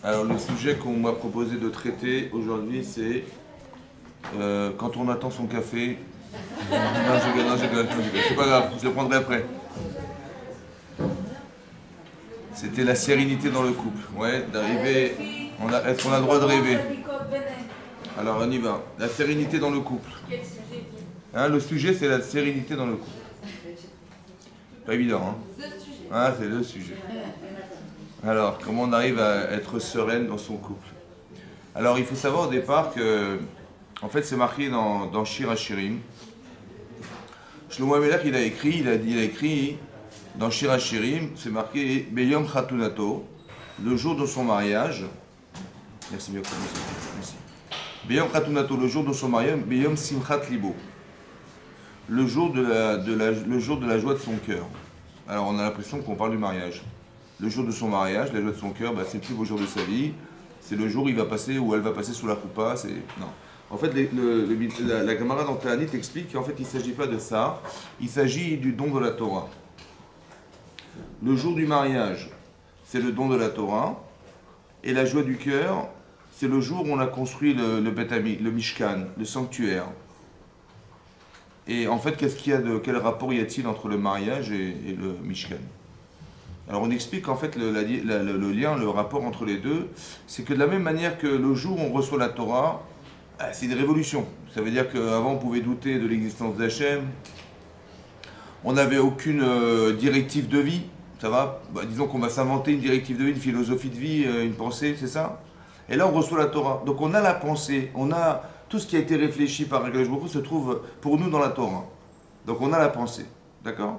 Alors le sujet qu'on m'a proposé de traiter aujourd'hui, c'est quand on attend son café. Non, je rigole, non, je rigole, non, je rigole. C'est pas grave, je le prendrai après. C'était la sérénité dans le couple. Ouais, d'arriver. Est-ce qu'on a le droit de rêver? Alors on y va. La sérénité dans le couple. Hein, le sujet, c'est la sérénité dans le couple. Pas évident, hein? Ah, c'est le sujet. Alors, comment on arrive à être sereine dans son couple? Alors, il faut savoir au départ que, en fait, c'est marqué dans Shir HaShirim. Shlomo Amelach, il a écrit dans Shir HaShirim, c'est marqué Beyom Chatunato, le jour de son mariage. Merci bien, merci. Beyom Chatunato, le jour de son mariage, Beyom Simchat Libo, le jour le jour de la joie de son cœur. Alors, on a l'impression qu'on parle du mariage. Le jour de son mariage, la joie de son cœur, bah, c'est le plus beau jour de sa vie. C'est le jour où il va passer, où elle va passer sous la coupa. Non. En fait, la camarade dans Ta'anit explique qu'en fait, il ne s'agit pas de ça. Il s'agit du don de la Torah. Le jour du mariage, c'est le don de la Torah. Et la joie du cœur, c'est le jour où on a construit le Beth Ami, le Mishkan, le sanctuaire. Et en fait, quel rapport y a-t-il entre le mariage et le Mishkan? Alors on explique qu'en fait le lien, le rapport entre les deux, c'est que de la même manière que le jour où on reçoit la Torah, c'est une révolution. Ça veut dire qu'avant on pouvait douter de l'existence d'Hachem, on n'avait aucune directive de vie, ça va, disons qu'on va s'inventer une directive de vie, une philosophie de vie, une pensée, c'est ça. Et là on reçoit la Torah. Donc on a la pensée, on a tout ce qui a été réfléchi par Akadosh Baruch Hu se trouve pour nous dans la Torah. Donc on a la pensée, d'accord?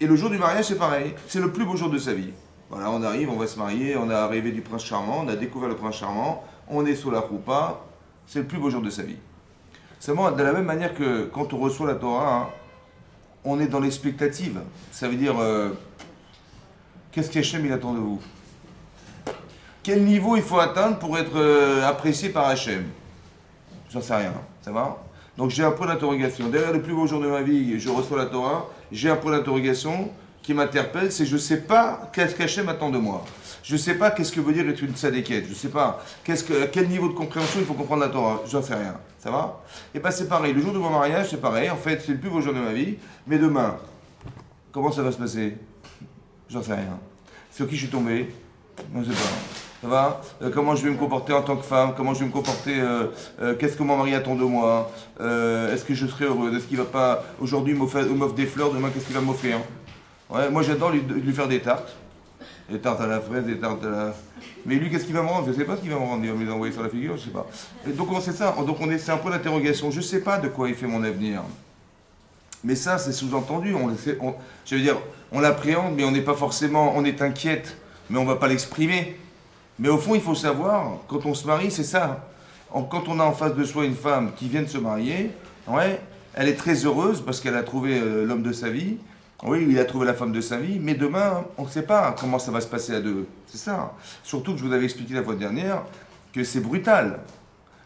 Et le jour du mariage, c'est pareil. C'est le plus beau jour de sa vie. Voilà, on arrive, on va se marier, on a arrivé du prince charmant, on a découvert le prince charmant, on est sous la roupa, c'est le plus beau jour de sa vie. Seulement, de la même manière que quand on reçoit la Torah, hein, on est dans l'expectative. Ça veut dire, qu'est-ce qu'Hachem il attend de vous? Quel niveau il faut atteindre pour être apprécié par Hachem? J'en sais rien, ça va? Donc j'ai un point d'interrogation. Derrière le plus beau jour de ma vie, je reçois la Torah, j'ai un point d'interrogation qui m'interpelle, c'est je ne sais pas qu'est-ce qu'Hachem attend de moi. Je ne sais pas qu'est-ce que veut dire être une tzadékette. Je ne sais pas à quel niveau de compréhension il faut comprendre la Torah. J'en sais rien. Ça va? Et bien c'est pareil. Le jour de mon mariage, c'est pareil. En fait, c'est le plus beau jour de ma vie. Mais demain, comment ça va se passer? J'en sais rien. Sur qui je suis tombé? Je ne sais pas. Ça va? Comment je vais me comporter en tant que femme? Comment je vais me comporter? Qu'est-ce que mon mari attend de moi? Est-ce que je serai heureuse? Est-ce qu'il va pas aujourd'hui m'offre des fleurs? Demain, qu'est-ce qu'il va m'offrir? Ouais, moi j'adore lui faire des tartes. Des tartes à la fraise, des tartes à la... Mais lui, qu'est-ce qu'il va me rendre? Je ne sais pas ce qu'il va me rendre. Il va me les envoyer sur la figure, je ne sais pas. Et donc c'est ça. Donc c'est un point d'interrogation. Je ne sais pas de quoi il fait mon avenir. Mais ça, c'est sous-entendu. Je veux dire, on l'appréhende, mais on n'est pas forcément... On est inquiète, mais on ne va pas l'exprimer. Mais au fond, il faut savoir, quand on se marie, c'est ça. Quand on a en face de soi une femme qui vient de se marier, ouais, elle est très heureuse parce qu'elle a trouvé l'homme de sa vie. Oui, il a trouvé la femme de sa vie, mais demain, on ne sait pas comment ça va se passer à deux. C'est ça. Surtout que je vous avais expliqué la fois dernière que c'est brutal.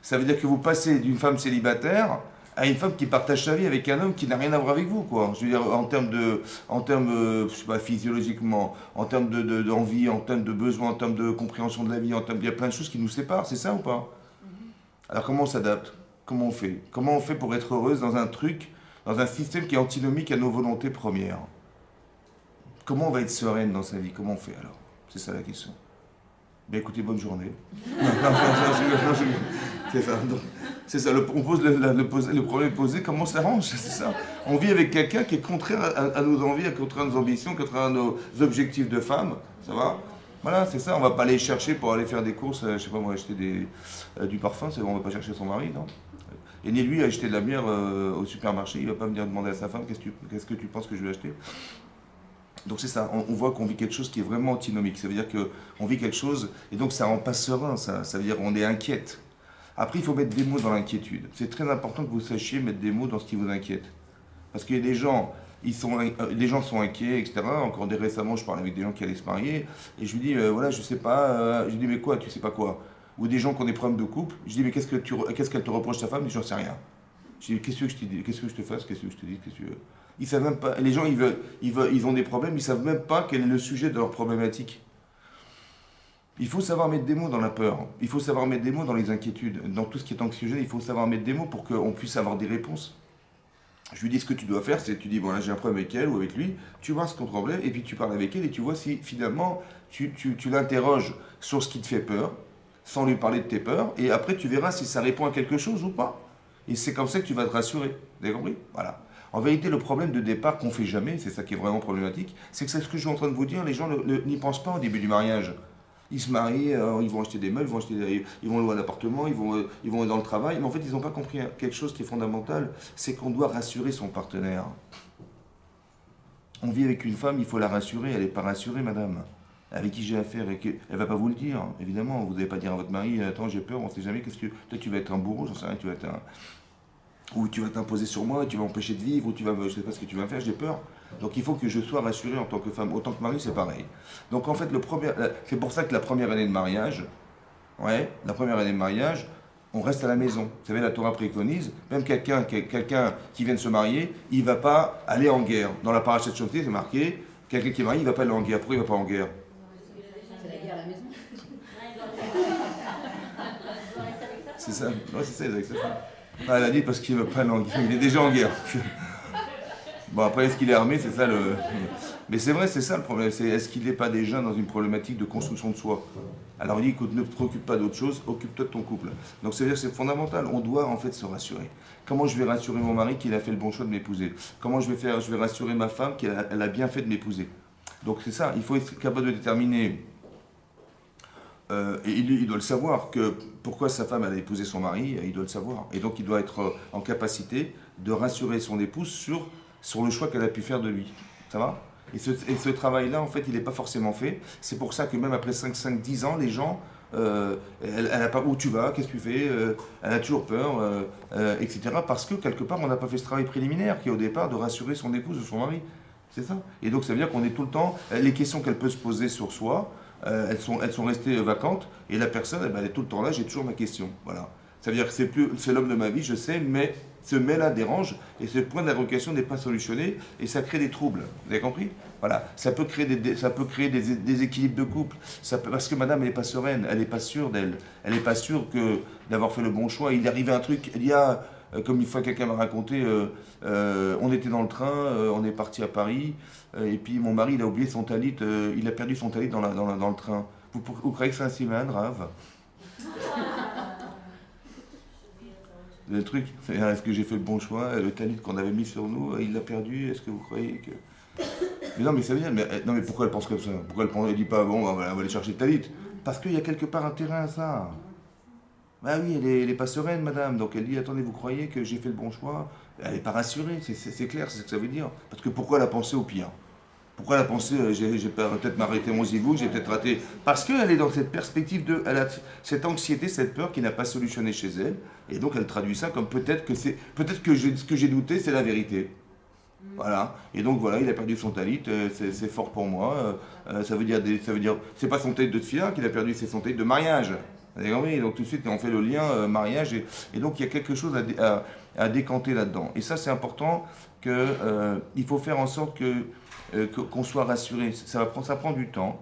Ça veut dire que vous passez d'une femme célibataire à une femme qui partage sa vie avec un homme qui n'a rien à voir avec vous, quoi. Je veux dire, je sais pas, physiologiquement, en termes d'envie, en termes de besoin, en termes de compréhension de la vie, il y a plein de choses qui nous séparent, c'est ça ou pas? Alors comment on s'adapte? Comment on fait? Comment on fait pour être heureuse dans un truc, dans un système qui est antinomique à nos volontés premières? Comment on va être sereine dans sa vie? Comment on fait alors? C'est ça la question. Ben écoutez, bonne journée. C'est ça. C'est ça. On pose le problème est posé, comment on s'arrange? C'est ça. On vit avec quelqu'un qui est contraire à nos envies, contraire à nos ambitions, contraire à nos objectifs de femme. Ça va? Voilà, c'est ça. On va pas aller chercher pour aller faire des courses, je sais pas moi, acheter du parfum. On va pas chercher son mari, non? Et ni lui acheter de la bière au supermarché. Il va pas venir demander à sa femme qu'est-ce que tu penses que je vais acheter? Donc c'est ça, on voit qu'on vit quelque chose qui est vraiment antinomique. Ça veut dire qu'on vit quelque chose, et donc ça rend pas serein, ça veut dire qu'on est inquiète. Après, il faut mettre des mots dans l'inquiétude. C'est très important que vous sachiez mettre des mots dans ce qui vous inquiète. Parce qu'il y a des gens, les gens sont inquiets, etc. Encore récemment, je parlais avec des gens qui allaient se marier, et je lui dis, voilà, je sais pas, je lui dis, mais quoi, tu sais pas quoi? Ou des gens qui ont des problèmes de couple, je dis, mais qu'est-ce qu'elle te reproche ta femme? Je dis, j'en sais rien. Je dis, qu'est-ce que je te dis? Qu'est-ce que je te fasse? Qu'est-ce que je te dis? Qu'est-ce que tu veux? Ils savent même pas. Les gens, ils ont des problèmes, ils savent même pas quel est le sujet de leur problématique. Il faut savoir mettre des mots dans la peur. Il faut savoir mettre des mots dans les inquiétudes. Dans tout ce qui est anxiogène, il faut savoir mettre des mots pour qu'on puisse avoir des réponses. Je lui dis ce que tu dois faire, c'est tu dis, bon là j'ai un problème avec elle ou avec lui, tu vois ce qu'on problème, et puis tu parles avec elle et tu vois si finalement tu l'interroges sur ce qui te fait peur, sans lui parler de tes peurs, et après tu verras si ça répond à quelque chose ou pas. Et c'est comme ça que tu vas te rassurer. Vous avez compris? Voilà. En vérité, le problème de départ qu'on fait jamais, c'est ça qui est vraiment problématique, c'est que c'est ce que je suis en train de vous dire, les gens n'y pensent pas au début du mariage. Ils se marient, ils vont acheter des meubles, ils vont louer un appartement, ils vont dans le travail, mais en fait ils n'ont pas compris quelque chose qui est fondamental, c'est qu'on doit rassurer son partenaire. On vit avec une femme, il faut la rassurer, elle n'est pas rassurée madame. Avec qui j'ai affaire, elle ne va pas vous le dire, évidemment, vous n'allez pas dire à votre mari, attends j'ai peur, on ne sait jamais, qu'est-ce que... Toi tu vas être un bourreau, j'en sais rien, tu vas être un... Ou tu vas t'imposer sur moi, tu vas m'empêcher de vivre, ou tu vas, je ne sais pas ce que tu vas faire, j'ai peur. Donc il faut que je sois rassuré en tant que femme, autant que mari, c'est pareil. Donc en fait, c'est pour ça que la première année de mariage, la première année de mariage, on reste à la maison. Vous savez, la Torah préconise, même quelqu'un qui vient de se marier, il ne va pas aller en guerre. Dans la paracha de Shoftim, c'est marqué, quelqu'un qui est marié, il ne va pas aller en guerre. Pourquoi il ne va pas en guerre? C'est la guerre à la maison. C'est ça, ouais, c'est ça, c'est ça. Ah, elle a dit parce qu'il ne veut pas aller en guerre, il est déjà en guerre. Bon, après, est-ce qu'il est armé? C'est ça le. Mais c'est vrai, c'est ça le problème. C'est est-ce qu'il n'est pas déjà dans une problématique de construction de soi? Alors il dit, écoute, ne te préoccupe pas d'autre chose, occupe-toi de ton couple. Donc c'est-à-dire c'est fondamental. On doit en fait se rassurer. Comment je vais rassurer mon mari qu'il a fait le bon choix de m'épouser? Comment je vais rassurer ma femme qu'elle a bien fait de m'épouser? Donc c'est ça, il faut être capable de déterminer. Et il doit le savoir que pourquoi sa femme elle a épousé son mari, il doit le savoir. Et donc il doit être en capacité de rassurer son épouse sur le choix qu'elle a pu faire de lui. Ça va? Et ce travail-là, en fait, il n'est pas forcément fait. C'est pour ça que même après 10 ans, les gens, elle n'a pas où tu vas, qu'est-ce que tu fais, elle a toujours peur, etc. Parce que quelque part, on n'a pas fait ce travail préliminaire qui est au départ de rassurer son épouse ou son mari. C'est ça. Et donc ça veut dire qu'on est tout le temps, les questions qu'elle peut se poser sur soi, elles sont restées vacantes, et la personne, eh ben, elle est tout le temps là, j'ai toujours ma question. Voilà. Ça veut dire que c'est l'homme de ma vie, je sais, mais ce mais-là dérange, et ce point d'interrogation n'est pas solutionné, et ça crée des troubles. Vous avez compris? Voilà. Ça peut créer des équilibres de couple. Parce que madame, elle n'est pas sereine, elle n'est pas sûre d'elle. Elle n'est pas sûre d'avoir fait le bon choix. Il est arrivé un truc, il y a, comme une fois quelqu'un m'a raconté, on était dans le train, on est parti à Paris, et puis mon mari, il a oublié son talit, il a perdu son talit dans le train. Vous croyez que c'est un si grave? Le truc, est-ce que j'ai fait le bon choix? Le talit qu'on avait mis sur nous, il l'a perdu, est-ce que vous croyez que... Mais non, mais ça veut dire, non, mais pourquoi elle pense comme ça? Pourquoi elle dit pas, bon, on va aller chercher le talit? Parce qu'il y a quelque part un terrain à ça. Bah oui, elle est pas sereine, madame. Donc elle dit, attendez, vous croyez que j'ai fait le bon choix? Elle n'est pas rassurée, c'est clair, c'est ce que ça veut dire. Parce que pourquoi elle a pensé au pire? Pourquoi elle a pensé, j'ai peut-être m'arrêter mon zivou, j'ai peut-être raté? Parce qu'elle est dans cette perspective elle a cette anxiété, cette peur qui n'a pas solutionné chez elle. Et donc elle traduit ça comme peut-être que ce que j'ai douté, c'est la vérité. Voilà. Et donc voilà, il a perdu son talit, c'est fort pour moi. Ça veut dire, c'est pas son talit de tefila qu'il a perdu, c'est son talit de mariage. Vous avez compris? Donc tout de suite, on fait le lien mariage. Et donc il y a quelque chose à décanter là-dedans. Et ça, c'est important il faut faire en sorte qu'on soit rassuré. Ça prend du temps.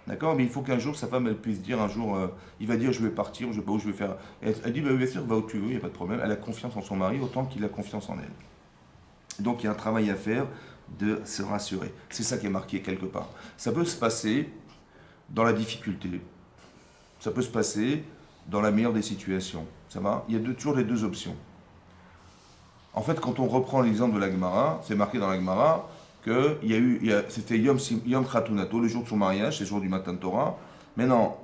D'accord? Mais il faut qu'un jour, sa femme, elle puisse dire un jour, il va dire, je vais partir, je sais pas où je vais faire. Elle dit, bah, bien sûr, va où tu veux, il n'y a pas de problème. Elle a confiance en son mari autant qu'il a confiance en elle. Donc il y a un travail à faire de se rassurer. C'est ça qui est marqué quelque part. Ça peut se passer dans la difficulté. Ça peut se passer dans la meilleure des situations. Ça va? Il y a toujours les deux options. En fait, quand on reprend l'exemple de la Gemara, c'est marqué dans la Gemara que c'était Yom Khatunato, le jour de son mariage, c'est le jour du matin de Torah. Maintenant,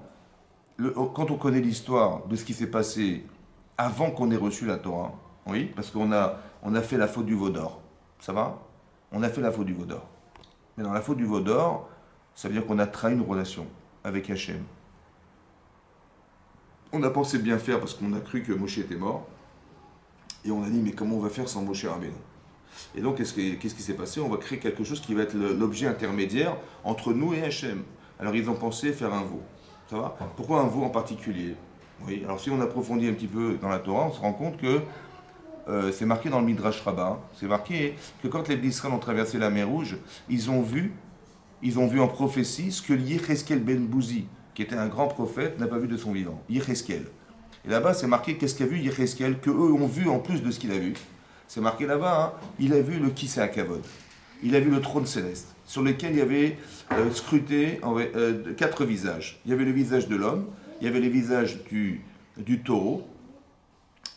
quand on connaît l'histoire de ce qui s'est passé avant qu'on ait reçu la Torah, oui, parce qu'on a fait la faute du veau d'or. Ça va? On a fait la faute du veau d'or. Mais dans la faute du veau d'or, ça veut dire qu'on a trahi une relation avec Hachem. On a pensé bien faire parce qu'on a cru que Moshe était mort. Et on a dit, mais comment on va faire sans Moshe Rabbeinu? Et donc, qu'est-ce qui s'est passé? On va créer quelque chose qui va être l'objet intermédiaire entre nous et Hachem. Alors, ils ont pensé faire un veau. Ça va? Pourquoi un veau en particulier? Oui, alors si on approfondit un petit peu dans la Torah, on se rend compte que c'est marqué dans le Midrash Rabbah, c'est marqué que quand les Israël ont traversé la mer Rouge, ils ont vu en prophétie ce que Yecheskel ben Bouzi, qui était un grand prophète, n'a pas vu de son vivant. Yecheskel. Et là-bas, c'est marqué qu'est-ce qu'a vu Yecheskel, que eux ont vu en plus de ce qu'il a vu. C'est marqué là-bas, hein, il a vu le Kisei Hakavod. Il a vu le trône céleste, sur lequel il y avait scruté 4 visages. Il y avait le visage de l'homme, il y avait le visage du taureau,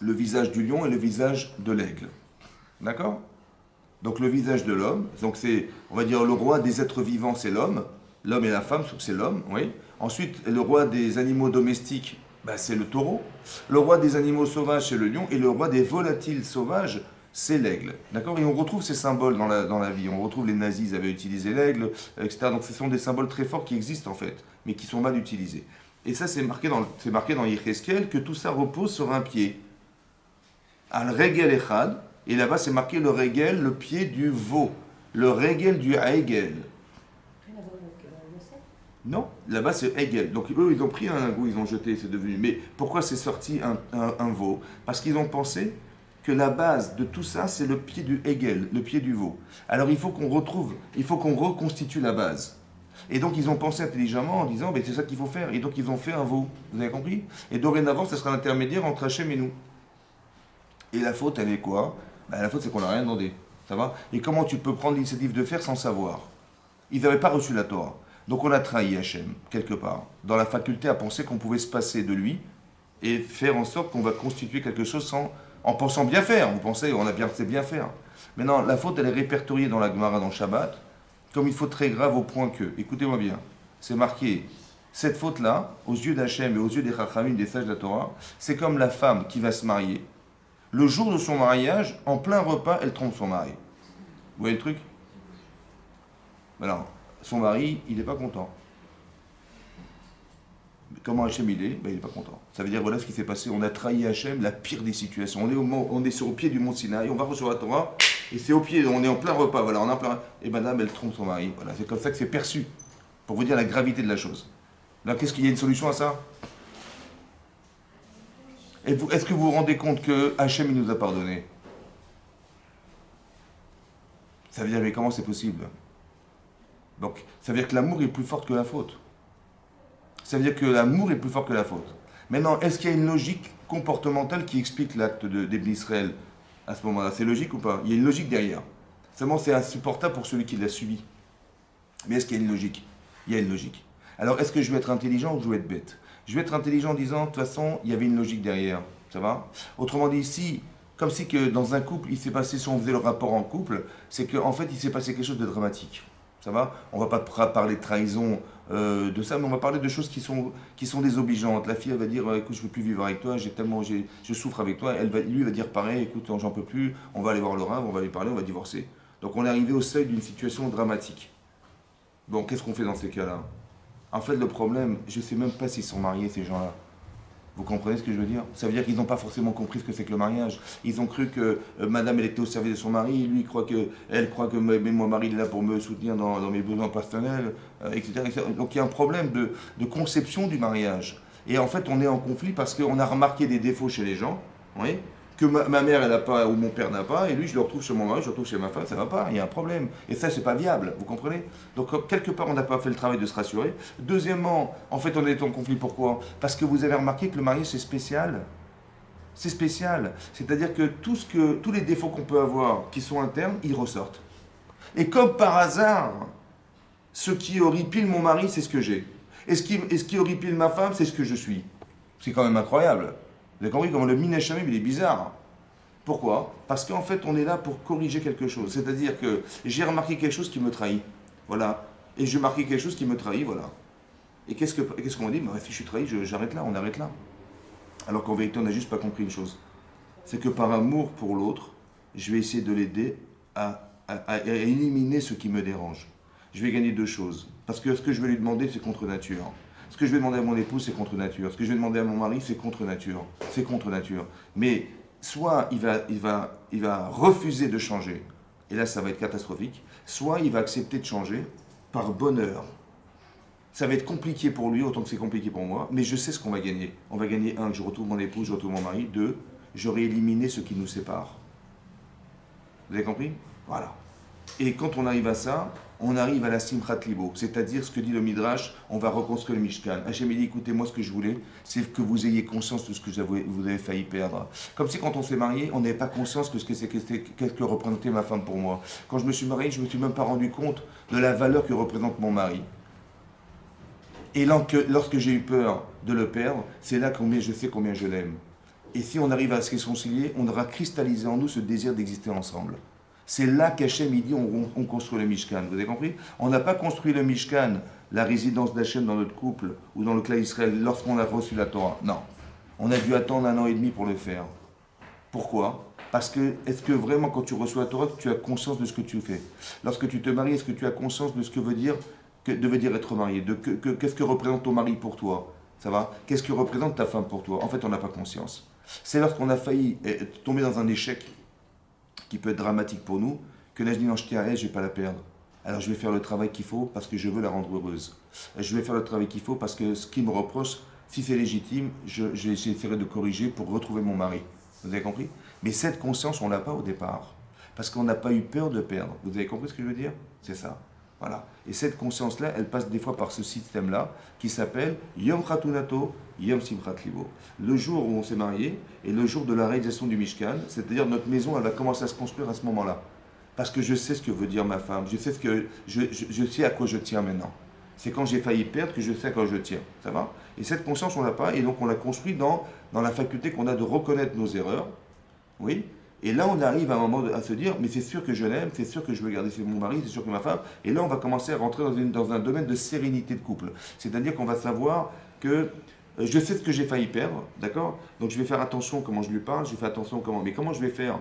le visage du lion et le visage de l'aigle. D'accord? Donc le visage de l'homme, donc c'est, on va dire, le roi des êtres vivants, c'est l'homme. L'homme et la femme, c'est l'homme, oui. Ensuite, le roi des animaux domestiques, c'est le taureau. Le roi des animaux sauvages, c'est le lion. Et le roi des volatiles sauvages, c'est l'aigle. D'accord? Et on retrouve ces symboles dans la vie. On retrouve les nazis, ils avaient utilisé l'aigle, etc. Donc ce sont des symboles très forts qui existent en fait, mais qui sont mal utilisés. Et ça, c'est marqué dans Yecheskel que tout ça repose sur un pied. Al regel echad. Et là-bas, c'est marqué le regel, le pied du veau. Le regel du haegel. Non, là-bas c'est Hegel. Donc eux, ils ont pris un lingot, ils ont jeté, c'est devenu. Mais pourquoi c'est sorti un veau? Parce qu'ils ont pensé que la base de tout ça, c'est le pied du Hegel, le pied du veau. Alors il faut qu'on reconstitue la base. Et donc ils ont pensé intelligemment en disant, c'est ça qu'il faut faire. Et donc ils ont fait un veau. Vous avez compris? Et dorénavant, ça sera l'intermédiaire entre Hachem et nous. Et la faute, elle est quoi? La faute, c'est qu'on n'a rien demandé. Ça va? Et comment tu peux prendre l'initiative de faire sans savoir? Ils n'avaient pas reçu la Torah. Donc on a trahi Hachem, quelque part, dans la faculté à penser qu'on pouvait se passer de lui et faire en sorte qu'on va constituer quelque chose en pensant bien faire. Vous pensez, on a bien fait bien faire. Maintenant, la faute, elle est répertoriée dans la Gemara, dans le Shabbat, comme il faut très grave au point que, écoutez-moi bien, c'est marqué, cette faute-là, aux yeux d'Hachem et aux yeux des Chachamim, des sages de la Torah, c'est comme la femme qui va se marier. Le jour de son mariage, en plein repas, elle trompe son mari. Vous voyez le truc? Alors, son mari, il n'est pas content. Comment Hachem il est? Il n'est pas content. Ça veut dire, voilà ce qui s'est passé. On a trahi Hachem, la pire des situations. On est sur le pied du mont Sinaï, on va recevoir la Torah, et c'est au pied, on est en plein repas, voilà, on est en plein... Et madame, elle trompe son mari. Voilà, c'est comme ça que c'est perçu, pour vous dire la gravité de la chose. Là, qu'est-ce qu'il y a une solution à ça? Est-ce que vous vous rendez compte que Hachem, il nous a pardonné? Ça veut dire, mais comment c'est possible? Donc, ça veut dire que l'amour est plus fort que la faute. Ça veut dire que l'amour est plus fort que la faute. Maintenant, est-ce qu'il y a une logique comportementale qui explique l'acte d'Ibn Israël à ce moment-là? C'est logique ou pas? Il y a une logique derrière. Seulement, c'est insupportable pour celui qui l'a subi. Mais est-ce qu'il y a une logique? Il y a une logique. Alors, est-ce que je vais être intelligent ou je vais être bête? Je vais être intelligent en disant, de toute façon, il y avait une logique derrière. Ça va? Autrement dit, ici, comme si que dans un couple, il s'est passé, si on faisait le rapport en couple, c'est qu'en fait, il s'est passé quelque chose de dramatique. Ça va? On va pas parler de trahison, de ça, mais on va parler de choses qui sont désobligeantes. La fille, elle va dire, écoute, je ne peux plus vivre avec toi, je souffre avec toi. Lui, il va dire pareil, écoute, j'en peux plus, on va aller voir le Rav, on va lui parler, on va divorcer. Donc on est arrivé au seuil d'une situation dramatique. Bon, qu'est-ce qu'on fait dans ces cas-là? En fait, le problème, je ne sais même pas s'ils sont mariés, ces gens-là. Vous comprenez ce que je veux dire? Ça veut dire qu'ils n'ont pas forcément compris ce que c'est que le mariage. Ils ont cru que madame, elle était au service de son mari, lui, elle croit que mon mari est là pour me soutenir dans mes besoins personnels, etc., etc. Donc il y a un problème de conception du mariage. Et en fait, on est en conflit parce qu'on a remarqué des défauts chez les gens, oui, que ma mère, elle n'a pas, ou mon père n'a pas, et lui, je le retrouve chez mon mari, je le retrouve chez ma femme, ça ne va pas, il y a un problème. Et ça, c'est pas viable, vous comprenez? Donc, quelque part, on n'a pas fait le travail de se rassurer. Deuxièmement, en fait, on est en conflit, pourquoi? Parce que vous avez remarqué que le mariage, c'est spécial. C'est spécial. C'est-à-dire que tous les défauts qu'on peut avoir, qui sont internes, ils ressortent. Et comme par hasard, ce qui horripile mon mari, c'est ce que j'ai. Et ce qui horripile ma femme, c'est ce que je suis. C'est quand même incroyable. Vous avez compris comment le Minei Shamim, il est bizarre. Pourquoi? Parce qu'en fait, on est là pour corriger quelque chose. C'est-à-dire que j'ai remarqué quelque chose qui me trahit. Voilà. Et j'ai remarqué quelque chose qui me trahit, voilà. Et qu'est-ce qu'on dit? Si je suis trahi, j'arrête là, on arrête là. Alors qu'en vérité, on n'a juste pas compris une chose. C'est que par amour pour l'autre, je vais essayer de l'aider à éliminer ce qui me dérange. Je vais gagner 2 choses. Parce que ce que je vais lui demander, c'est contre nature. Ce que je vais demander à mon épouse, c'est contre nature. Ce que je vais demander à mon mari, c'est contre nature. C'est contre nature. Mais soit il va refuser de changer, et là ça va être catastrophique, soit il va accepter de changer par bonheur. Ça va être compliqué pour lui, autant que c'est compliqué pour moi, mais je sais ce qu'on va gagner. On va gagner 1, que je retrouve mon épouse, je retrouve mon mari. 2, j'aurai éliminé ce qui nous sépare. Vous avez compris? Voilà. Et quand on arrive à ça, on arrive à la Simchat Libo, c'est-à-dire ce que dit le Midrash, on va reconstruire le Mishkan. Hachem dit, écoutez, moi ce que je voulais, c'est que vous ayez conscience de ce que vous avez failli perdre. Comme si quand on s'est marié, on n'avait pas conscience de qu'est-ce que représentait ma femme pour moi. Quand je me suis marié, je ne me suis même pas rendu compte de la valeur que représente mon mari. Et lorsque j'ai eu peur de le perdre, c'est là combien je sais combien je l'aime. Et si on arrive à se réconcilier, on aura cristallisé en nous ce désir d'exister ensemble. C'est là qu'Hachem, il dit, on construit le Mishkan. Vous avez compris? On n'a pas construit le Mishkan, la résidence d'Hachem dans notre couple, ou dans le clan Israël, lorsqu'on a reçu la Torah. Non. On a dû attendre 1 an et demi pour le faire. Pourquoi? Parce que, est-ce que vraiment, quand tu reçois la Torah, tu as conscience de ce que tu fais? Lorsque tu te maries, est-ce que tu as conscience de ce que veut dire être marié? Qu'est-ce que représente ton mari pour toi? Ça va? Qu'est-ce que représente ta femme pour toi? En fait, on n'a pas conscience. C'est lorsqu'on a failli tomber dans un échec qui peut être dramatique pour nous, que là je dis non, je tiens à elle, je ne vais pas la perdre. Alors je vais faire le travail qu'il faut parce que je veux la rendre heureuse. Je vais faire le travail qu'il faut parce que ce qu'il me reproche, si c'est légitime, j'essaierai de corriger pour retrouver mon mari. Vous avez compris? Mais cette conscience, on ne l'a pas au départ. Parce qu'on n'a pas eu peur de perdre. Vous avez compris ce que je veux dire? C'est ça. Voilà. Et cette conscience-là, elle passe des fois par ce système-là qui s'appelle Yom Khatunato, Yom Simchat Libo. Le jour où on s'est marié et le jour de la réalisation du Mishkan, c'est-à-dire notre maison, elle va commencer à se construire à ce moment-là. Parce que je sais ce que veut dire ma femme, je sais à quoi je tiens maintenant. C'est quand j'ai failli perdre que je sais à quoi je tiens. Ça va? Et cette conscience, on l'a pas, et donc on l'a construit dans la faculté qu'on a de reconnaître nos erreurs. Oui. Et là, on arrive à un moment à se dire, mais c'est sûr que je l'aime, c'est sûr que je veux garder mon mari, c'est sûr que ma femme. Et là, on va commencer à rentrer dans un domaine de sérénité de couple. C'est-à-dire qu'on va savoir que je sais ce que j'ai failli perdre, d'accord? Donc je vais faire attention comment je lui parle, je fais attention comment. Mais comment je vais faire?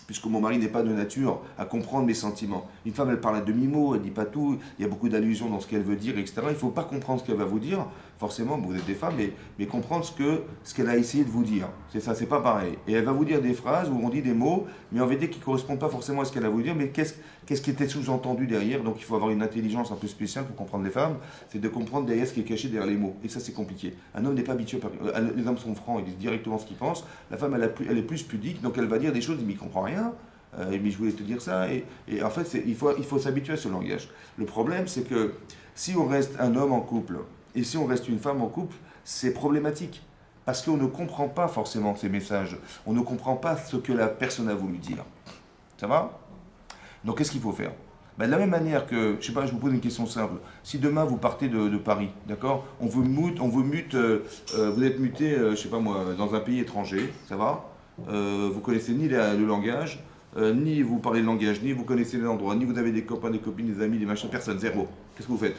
Puisque mon mari n'est pas de nature à comprendre mes sentiments. Une femme, elle parle à demi-mot, elle ne dit pas tout, il y a beaucoup d'allusions dans ce qu'elle veut dire, etc. Il ne faut pas comprendre ce qu'elle va vous dire, forcément, vous êtes des femmes, mais comprendre ce qu'elle a essayé de vous dire. C'est ça, c'est pas pareil. Et elle va vous dire des phrases où on dit des mots, mais en vérité qui ne correspondent pas forcément à ce qu'elle a voulu dire, mais qu'est-ce qui était sous-entendu derrière? Donc il faut avoir une intelligence un peu spéciale pour comprendre les femmes, c'est de comprendre derrière ce qui est caché derrière les mots. Et ça, c'est compliqué. Un homme n'est pas habitué, les hommes sont francs, ils disent directement ce qu'ils pensent. La femme, elle est plus pudique, donc elle va dire des choses, mais il ne comprend rien. Mais je voulais te dire ça, et en fait, il faut s'habituer à ce langage. Le problème, c'est que si on reste un homme en couple, et si on reste une femme en couple, c'est problématique. Parce qu'on ne comprend pas forcément ces messages. On ne comprend pas ce que la personne a voulu dire. Ça va? Donc, qu'est-ce qu'il faut faire? Ben, de la même manière que, je sais pas, je vous pose une question simple. Si demain vous partez de Paris, d'accord? On vous mute, vous êtes muté, je sais pas moi, dans un pays étranger, ça va? Vous connaissez ni le langage, ni vous parlez le langage, ni vous connaissez l'endroit, ni vous avez des copains, des copines, des amis, des machins, personne, zéro. Qu'est-ce que vous faites?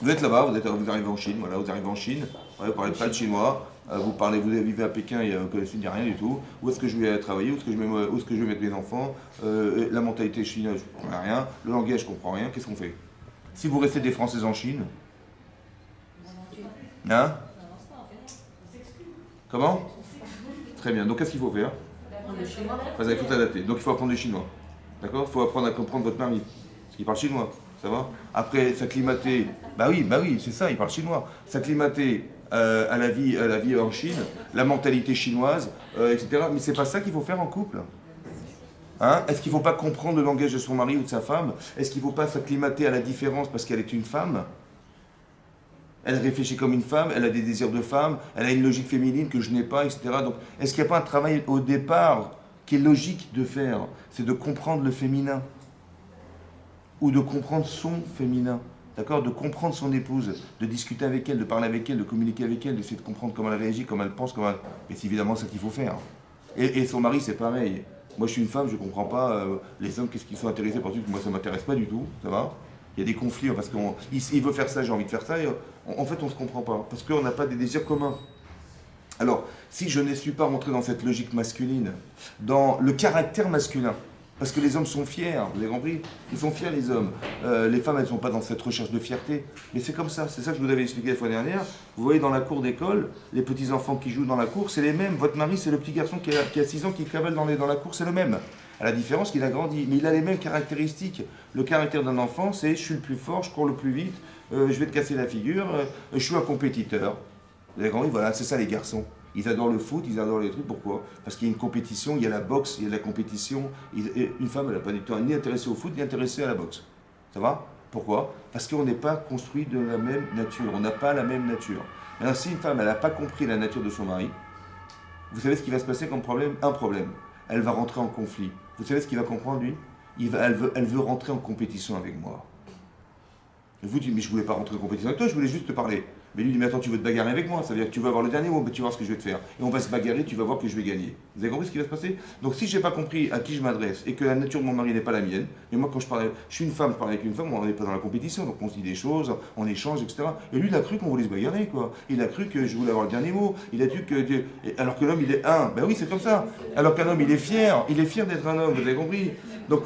Vous êtes là-bas, vous arrivez en Chine, voilà, vous arrivez en Chine, ouais, vous ne parlez pas le chinois, vous vivez à Pékin et vous connaissez rien du tout. Où est-ce que je vais travailler, où est-ce que je vais mettre mes enfants, la mentalité chinoise, je ne comprends rien, le langage, je ne comprends rien, qu'est-ce qu'on fait? Si vous restez des Français en Chine, hein? Comment? Très bien, donc qu'est-ce qu'il faut faire? Vous avez tout adapté. Donc il faut apprendre le chinois. D'accord? Il faut apprendre à comprendre votre mari. Parce qu'il parle chinois. Ça va? Après, s'acclimater. Bah oui, c'est ça, il parle chinois. S'acclimater à la vie en Chine, la mentalité chinoise, etc. Mais c'est pas ça qu'il faut faire en couple. Hein? Est-ce qu'il ne faut pas comprendre le langage de son mari ou de sa femme? Est-ce qu'il ne faut pas s'acclimater à la différence parce qu'elle est une femme? Elle réfléchit comme une femme, elle a des désirs de femme, elle a une logique féminine que je n'ai pas, etc. Donc, est-ce qu'il n'y a pas un travail au départ qui est logique de faire? C'est de comprendre le féminin. Ou de comprendre son féminin. D'accord? De comprendre son épouse, de discuter avec elle, de parler avec elle, de communiquer avec elle, d'essayer de comprendre comment elle réagit, comment elle pense, comment elle... Et c'est évidemment ça qu'il faut faire. Et son mari, c'est pareil. Moi, je suis une femme, je ne comprends pas les hommes, qu'est-ce qu'ils sont intéressés par tout. Moi, ça ne m'intéresse pas du tout, ça va? Il y a des conflits parce qu'il veut faire ça, j'ai envie de faire ça. Et en fait, on ne se comprend pas parce qu'on n'a pas des désirs communs. Alors, si je ne suis pas rentré dans cette logique masculine, dans le caractère masculin, parce que les hommes sont fiers, vous avez compris? Ils sont fiers, les hommes. Les femmes, elles ne sont pas dans cette recherche de fierté. Mais c'est comme ça, c'est ça que je vous avais expliqué la fois dernière. Vous voyez dans la cour d'école, les petits-enfants qui jouent dans la cour, c'est les mêmes. Votre mari, c'est le petit garçon qui a 6 ans qui cavale dans la cour, c'est le même. À la différence qu'il a grandi. Mais il a les mêmes caractéristiques. Le caractère d'un enfant, c'est je suis le plus fort, je cours le plus vite, je vais te casser la figure, je suis un compétiteur. Vous avez compris? Voilà, c'est ça les garçons. Ils adorent le foot, ils adorent les trucs. Pourquoi? Parce qu'il y a une compétition, il y a la boxe, il y a la compétition. Et une femme, elle n'a pas du tout ni intéressée au foot, ni intéressée à la boxe. Ça va? Pourquoi? Parce qu'on n'est pas construit de la même nature. On n'a pas la même nature. Maintenant, si une femme, elle n'a pas compris la nature de son mari, vous savez ce qui va se passer comme problème? Un problème. Elle va rentrer en conflit. Vous savez ce qu'il va comprendre, lui? Elle veut rentrer en compétition avec moi. Et vous dites, mais je ne voulais pas rentrer en compétition avec toi, je voulais juste te parler. Mais lui dit, mais attends, tu veux te bagarrer avec moi, ça veut dire que tu vas avoir le dernier mot, mais tu vas voir ce que je vais te faire. Et on va se bagarrer, tu vas voir que je vais gagner. Vous avez compris ce qui va se passer? Donc si je n'ai pas compris à qui je m'adresse et que la nature de mon mari n'est pas la mienne, mais moi quand je parle, je suis une femme, je parle avec une femme, on n'est pas dans la compétition, donc on se dit des choses, on échange, etc. Et lui, il a cru qu'on voulait se bagarrer, quoi. Il a cru que je voulais avoir le dernier mot. Il a cru que. Alors que l'homme, il est un. Ben oui, c'est comme ça. Alors qu'un homme, il est fier d'être un homme, vous avez compris? Donc.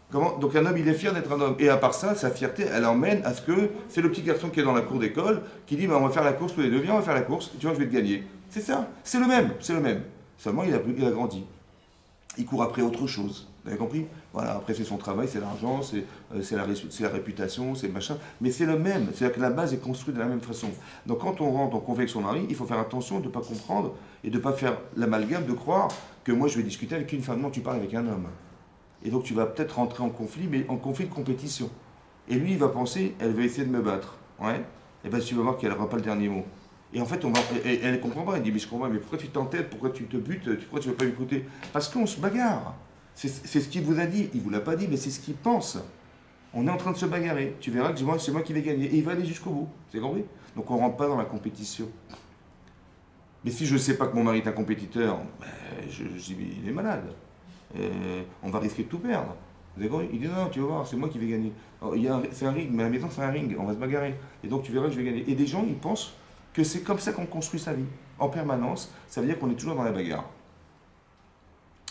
Donc un homme, il est fier d'être un homme. Et à part ça, sa fierté, elle emmène à ce que c'est le petit garçon qui est dans la cour d'école, qui dit, bah, on va faire la course tous les deux, viens, on va faire la course, tu vois, je vais te gagner. C'est ça, c'est le même, c'est le même. Seulement, il a grandi. Il court après autre chose. Vous avez compris? Voilà, après c'est son travail, c'est l'argent, c'est la réputation, c'est le machin. Mais c'est le même, c'est-à-dire que la base est construite de la même façon. Donc quand on rentre en conflit avec son mari, il faut faire attention de ne pas comprendre et de ne pas faire l'amalgame de croire que moi je vais discuter avec une femme. Non, tu parles avec un homme. Et donc tu vas peut-être rentrer en conflit, mais en conflit de compétition. Et lui, il va penser, elle va essayer de me battre. Ouais. Et bien tu vas voir qu'elle n'aura pas le dernier mot. Et en fait, elle ne comprend pas. Elle dit, mais je comprends, mais pourquoi tu t'entêtes? Pourquoi tu te butes? Pourquoi tu ne veux pas écouter? Parce qu'on se bagarre. C'est ce qu'il vous a dit. Il ne vous l'a pas dit, mais c'est ce qu'il pense. On est en train de se bagarrer. Tu verras que c'est moi qui vais gagner. Et il va aller jusqu'au bout. Vous avez compris? Donc on ne rentre pas dans la compétition. Mais si je ne sais pas que mon mari est un compétiteur, ben, je dis, mais il est malade. On va risquer de tout perdre. Vous avez compris? Il dit non, tu vas voir, c'est moi qui vais gagner. C'est un ring, mais à la maison c'est un ring, on va se bagarrer. Et donc tu verras que je vais gagner. Et des gens, ils pensent que c'est comme ça qu'on construit sa vie. En permanence, ça veut dire qu'on est toujours dans la bagarre.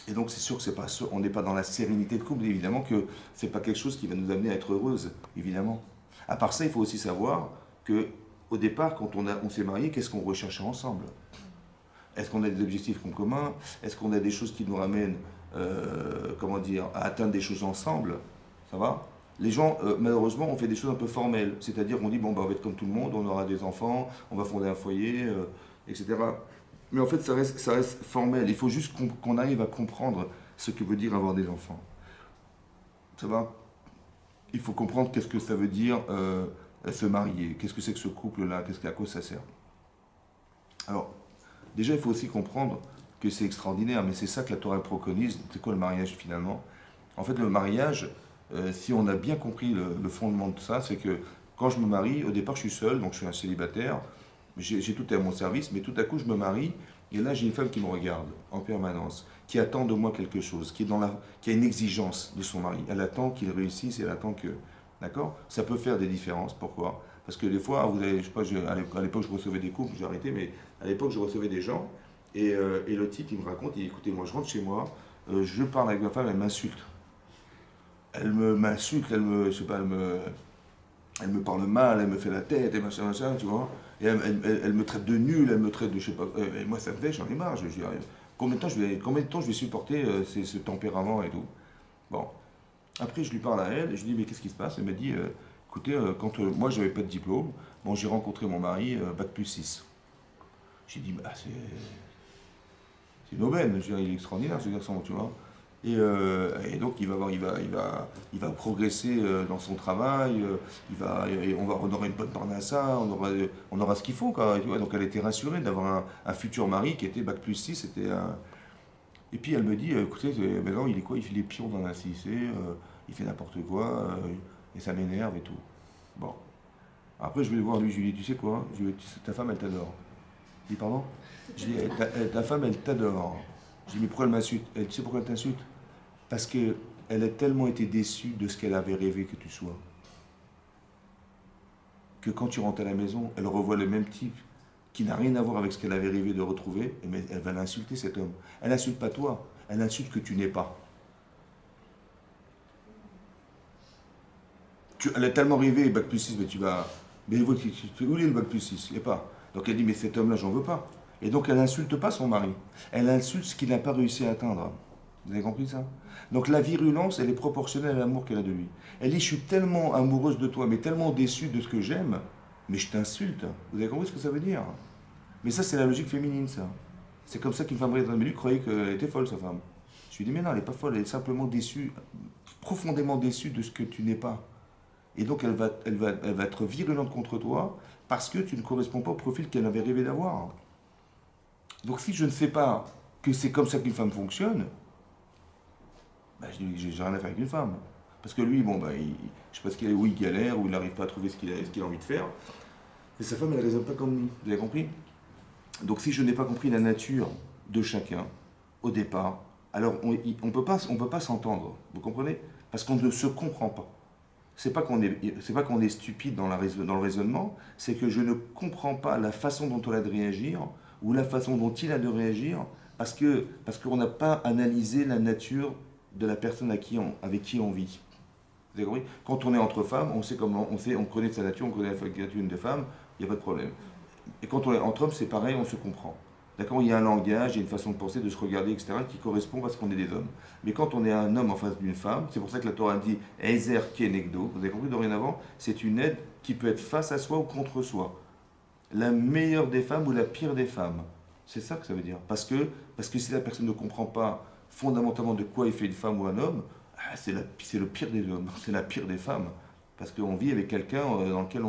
Et donc c'est sûr que c'est pas sûr, on n'est pas dans la sérénité de couple, évidemment que c'est pas quelque chose qui va nous amener à être heureuse, évidemment. À part ça, il faut aussi savoir que au départ, quand on s'est marié, qu'est-ce qu'on recherchait ensemble? Est-ce qu'on a des objectifs en commun? Est-ce qu'on a des choses qui nous ramènent comment dire, à atteindre des choses ensemble? Ça va? Les gens, malheureusement, ont fait des choses un peu formelles. C'est-à-dire, on dit, bon, bah, on va être comme tout le monde, on aura des enfants, on va fonder un foyer, etc. Mais en fait, ça reste formel. Il faut juste qu'on arrive à comprendre ce que veut dire avoir des enfants. Ça va? Il faut comprendre qu'est-ce que ça veut dire se marier. Qu'est-ce que c'est que ce couple-là? À quoi ça sert? Alors, déjà, il faut aussi comprendre que c'est extraordinaire, mais c'est ça que la Torah préconise. C'est quoi le mariage finalement? En fait, le mariage, si on a bien compris le fondement de ça, c'est que quand je me marie, au départ je suis seul, donc je suis un célibataire, j'ai tout à mon service, mais tout à coup je me marie, et là j'ai une femme qui me regarde en permanence, qui attend de moi quelque chose, qui a une exigence de son mari. Elle attend qu'il réussisse, et elle attend que... D'accord? Ça peut faire des différences. Pourquoi? Parce que des fois, vous avez, je sais pas, à l'époque je recevais des couples, j'ai arrêté, mais à l'époque je recevais des gens, et le type, il me raconte, il dit, écoutez, moi je rentre chez moi, je parle avec ma femme, elle m'insulte. Elle m'insulte, je sais pas, elle me parle mal, elle me fait la tête, et machin, tu vois. Et elle me traite de nul, elle me traite de, je sais pas, et moi ça me fait, j'en ai marre, je dis, combien de temps je vais supporter ce tempérament et tout. Bon. Après, je lui parle à elle, et je lui dis, mais qu'est-ce qui se passe? Elle m'a dit, écoutez, quand moi j'avais pas de diplôme, bon, j'ai rencontré mon mari, bac plus 6. J'ai dit, bah, c'est une aubaine, je veux dire, il est extraordinaire ce garçon, tu vois. Et donc il va progresser dans son travail, on aura une bonne parnassa, on aura ce qu'il faut, quoi, tu vois. Donc elle était rassurée d'avoir un futur mari qui était bac plus 6, et puis elle me dit, écoutez, maintenant il est quoi? Il fait les pions dans la CIC, il fait n'importe quoi, et ça m'énerve et tout. Bon. Après je vais le voir lui, je lui dis, tu sais quoi? Je lui dis, ta femme elle t'adore. Il dit, pardon? Je dis, ta femme, elle t'adore. Je dis, mais pourquoi elle m'insulte? Tu sais pourquoi elle t'insulte? Parce qu'elle a tellement été déçue de ce qu'elle avait rêvé que tu sois. Que quand tu rentres à la maison, elle revoit le même type qui n'a rien à voir avec ce qu'elle avait rêvé de retrouver, mais elle va l'insulter, cet homme. Elle n'insulte pas toi, elle insulte que tu n'es pas. Elle a tellement rêvé, bac plus 6, mais tu vas... Mais où est le bac plus 6? Il n'y a pas. Donc elle dit, mais cet homme-là, j'en veux pas. Et donc elle n'insulte pas son mari. Elle insulte ce qu'il n'a pas réussi à atteindre. Vous avez compris ça? Donc la virulence, elle est proportionnelle à l'amour qu'elle a de lui. Elle dit, je suis tellement amoureuse de toi, mais tellement déçue de ce que j'aime, mais je t'insulte. Vous avez compris ce que ça veut dire? Mais ça, c'est la logique féminine, ça. C'est comme ça qu'une femme raisonnable. Mais lui croyait qu'elle était folle, sa femme. Je lui dis, mais non, elle n'est pas folle, elle est simplement déçue, profondément déçue de ce que tu n'es pas. Et donc elle va être virulente contre toi parce que tu ne corresponds pas au profil qu'elle avait rêvé d'avoir. Donc si je ne sais pas que c'est comme ça qu'une femme fonctionne, bah, je dis, j'ai rien à faire avec une femme. Parce que lui, bon, bah, je sais pas ce qu'il où il galère, où il n'arrive pas à trouver ce qu'il a envie de faire. Mais sa femme, elle ne raisonne pas comme lui. Vous avez compris? Donc si je n'ai pas compris la nature de chacun, au départ, alors on ne peut pas s'entendre. Vous comprenez? Parce qu'on ne se comprend pas. C'est pas qu'on est stupide dans le raisonnement, c'est que je ne comprends pas la façon dont on a de réagir ou la façon dont il a de réagir parce qu'on n'a pas analysé la nature de la personne avec qui on vit. Vous avez compris? Quand on est entre femmes, on sait comment, on connaît sa nature, on connaît la nature d'une de femme, il n'y a pas de problème. Et quand on est entre hommes, c'est pareil, on se comprend. D'accord? Il y a un langage, il y a une façon de penser, de se regarder, etc., qui correspond parce qu'on est des hommes. Mais quand on est un homme en face d'une femme, c'est pour ça que la Torah dit Ezer kenegdo, vous avez compris dorénavant, c'est une aide qui peut être face à soi ou contre soi. La meilleure des femmes ou la pire des femmes. C'est ça que ça veut dire. Parce que si la personne ne comprend pas fondamentalement de quoi est fait une femme ou un homme, c'est le pire des hommes, c'est la pire des femmes. Parce qu'on vit avec quelqu'un dans lequel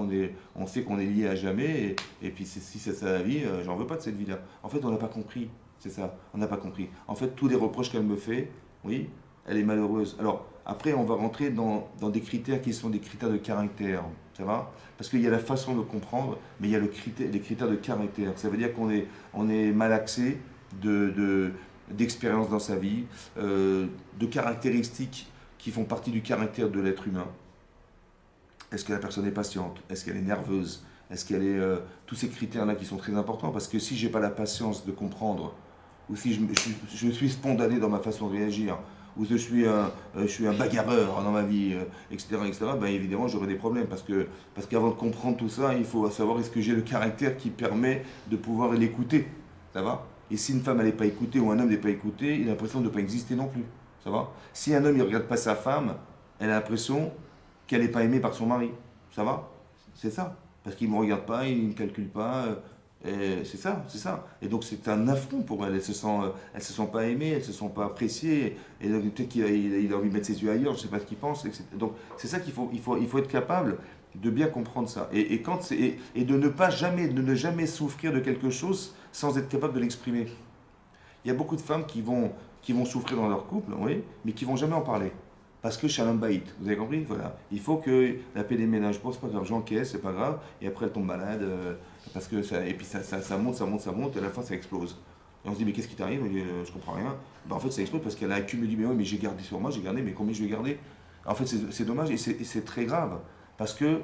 on sait qu'on est lié à jamais, et puis si c'est ça la vie, j'en veux pas de cette vie-là. En fait, on n'a pas compris, c'est ça, on n'a pas compris. En fait, tous les reproches qu'elle me fait, oui, elle est malheureuse. Alors, après, on va rentrer dans des critères qui sont des critères de caractère, ça va? Parce qu'il y a la façon de comprendre, mais il y a les critères de caractère. Ça veut dire on est malaxé d'expérience dans sa vie, de caractéristiques qui font partie du caractère de l'être humain. Est-ce que la personne est patiente? Est-ce qu'elle est nerveuse? Est-ce qu'elle est... tous ces critères-là qui sont très importants, parce que si je n'ai pas la patience de comprendre, ou si je suis spontané dans ma façon de réagir, ou si je suis un bagarreur dans ma vie, etc., ben évidemment j'aurai des problèmes, parce qu'avant de comprendre tout ça, il faut savoir est-ce que j'ai le caractère qui permet de pouvoir l'écouter. Ça va? Et si une femme n'est pas écoutée, ou un homme n'est pas écouté, il a l'impression de ne pas exister non plus. Ça va? Si un homme ne regarde pas sa femme, elle a l'impression qu'elle n'est pas aimée par son mari. Ça va? C'est ça. Parce qu'il ne me regarde pas, il ne me calcule pas. C'est ça, c'est ça. Et donc c'est un affront pour elle. Elle se sent pas aimée, elle se sent pas appréciée. Et donc peut-être qu'il a envie de mettre ses yeux ailleurs, je ne sais pas ce qu'il pense. Etc. Donc c'est ça il faut être capable de bien comprendre ça. Et de ne jamais souffrir de quelque chose sans être capable de l'exprimer. Il y a beaucoup de femmes qui vont souffrir dans leur couple, oui, mais qui ne vont jamais en parler. Parce que Shalom Baït, vous avez compris? Voilà. Il faut que la paix des ménages, bon, c'est pas grave, j'encaisse, c'est pas grave, et après elle tombe malade, parce que et puis ça monte, et à la fin ça explose. Et on se dit, mais qu'est-ce qui t'arrive? Je comprends rien. Ben, en fait, ça explose parce qu'elle a accumulé, mais oui, mais j'ai gardé sur moi, j'ai gardé, mais combien je vais garder? En fait, c'est dommage, et c'est très grave, parce que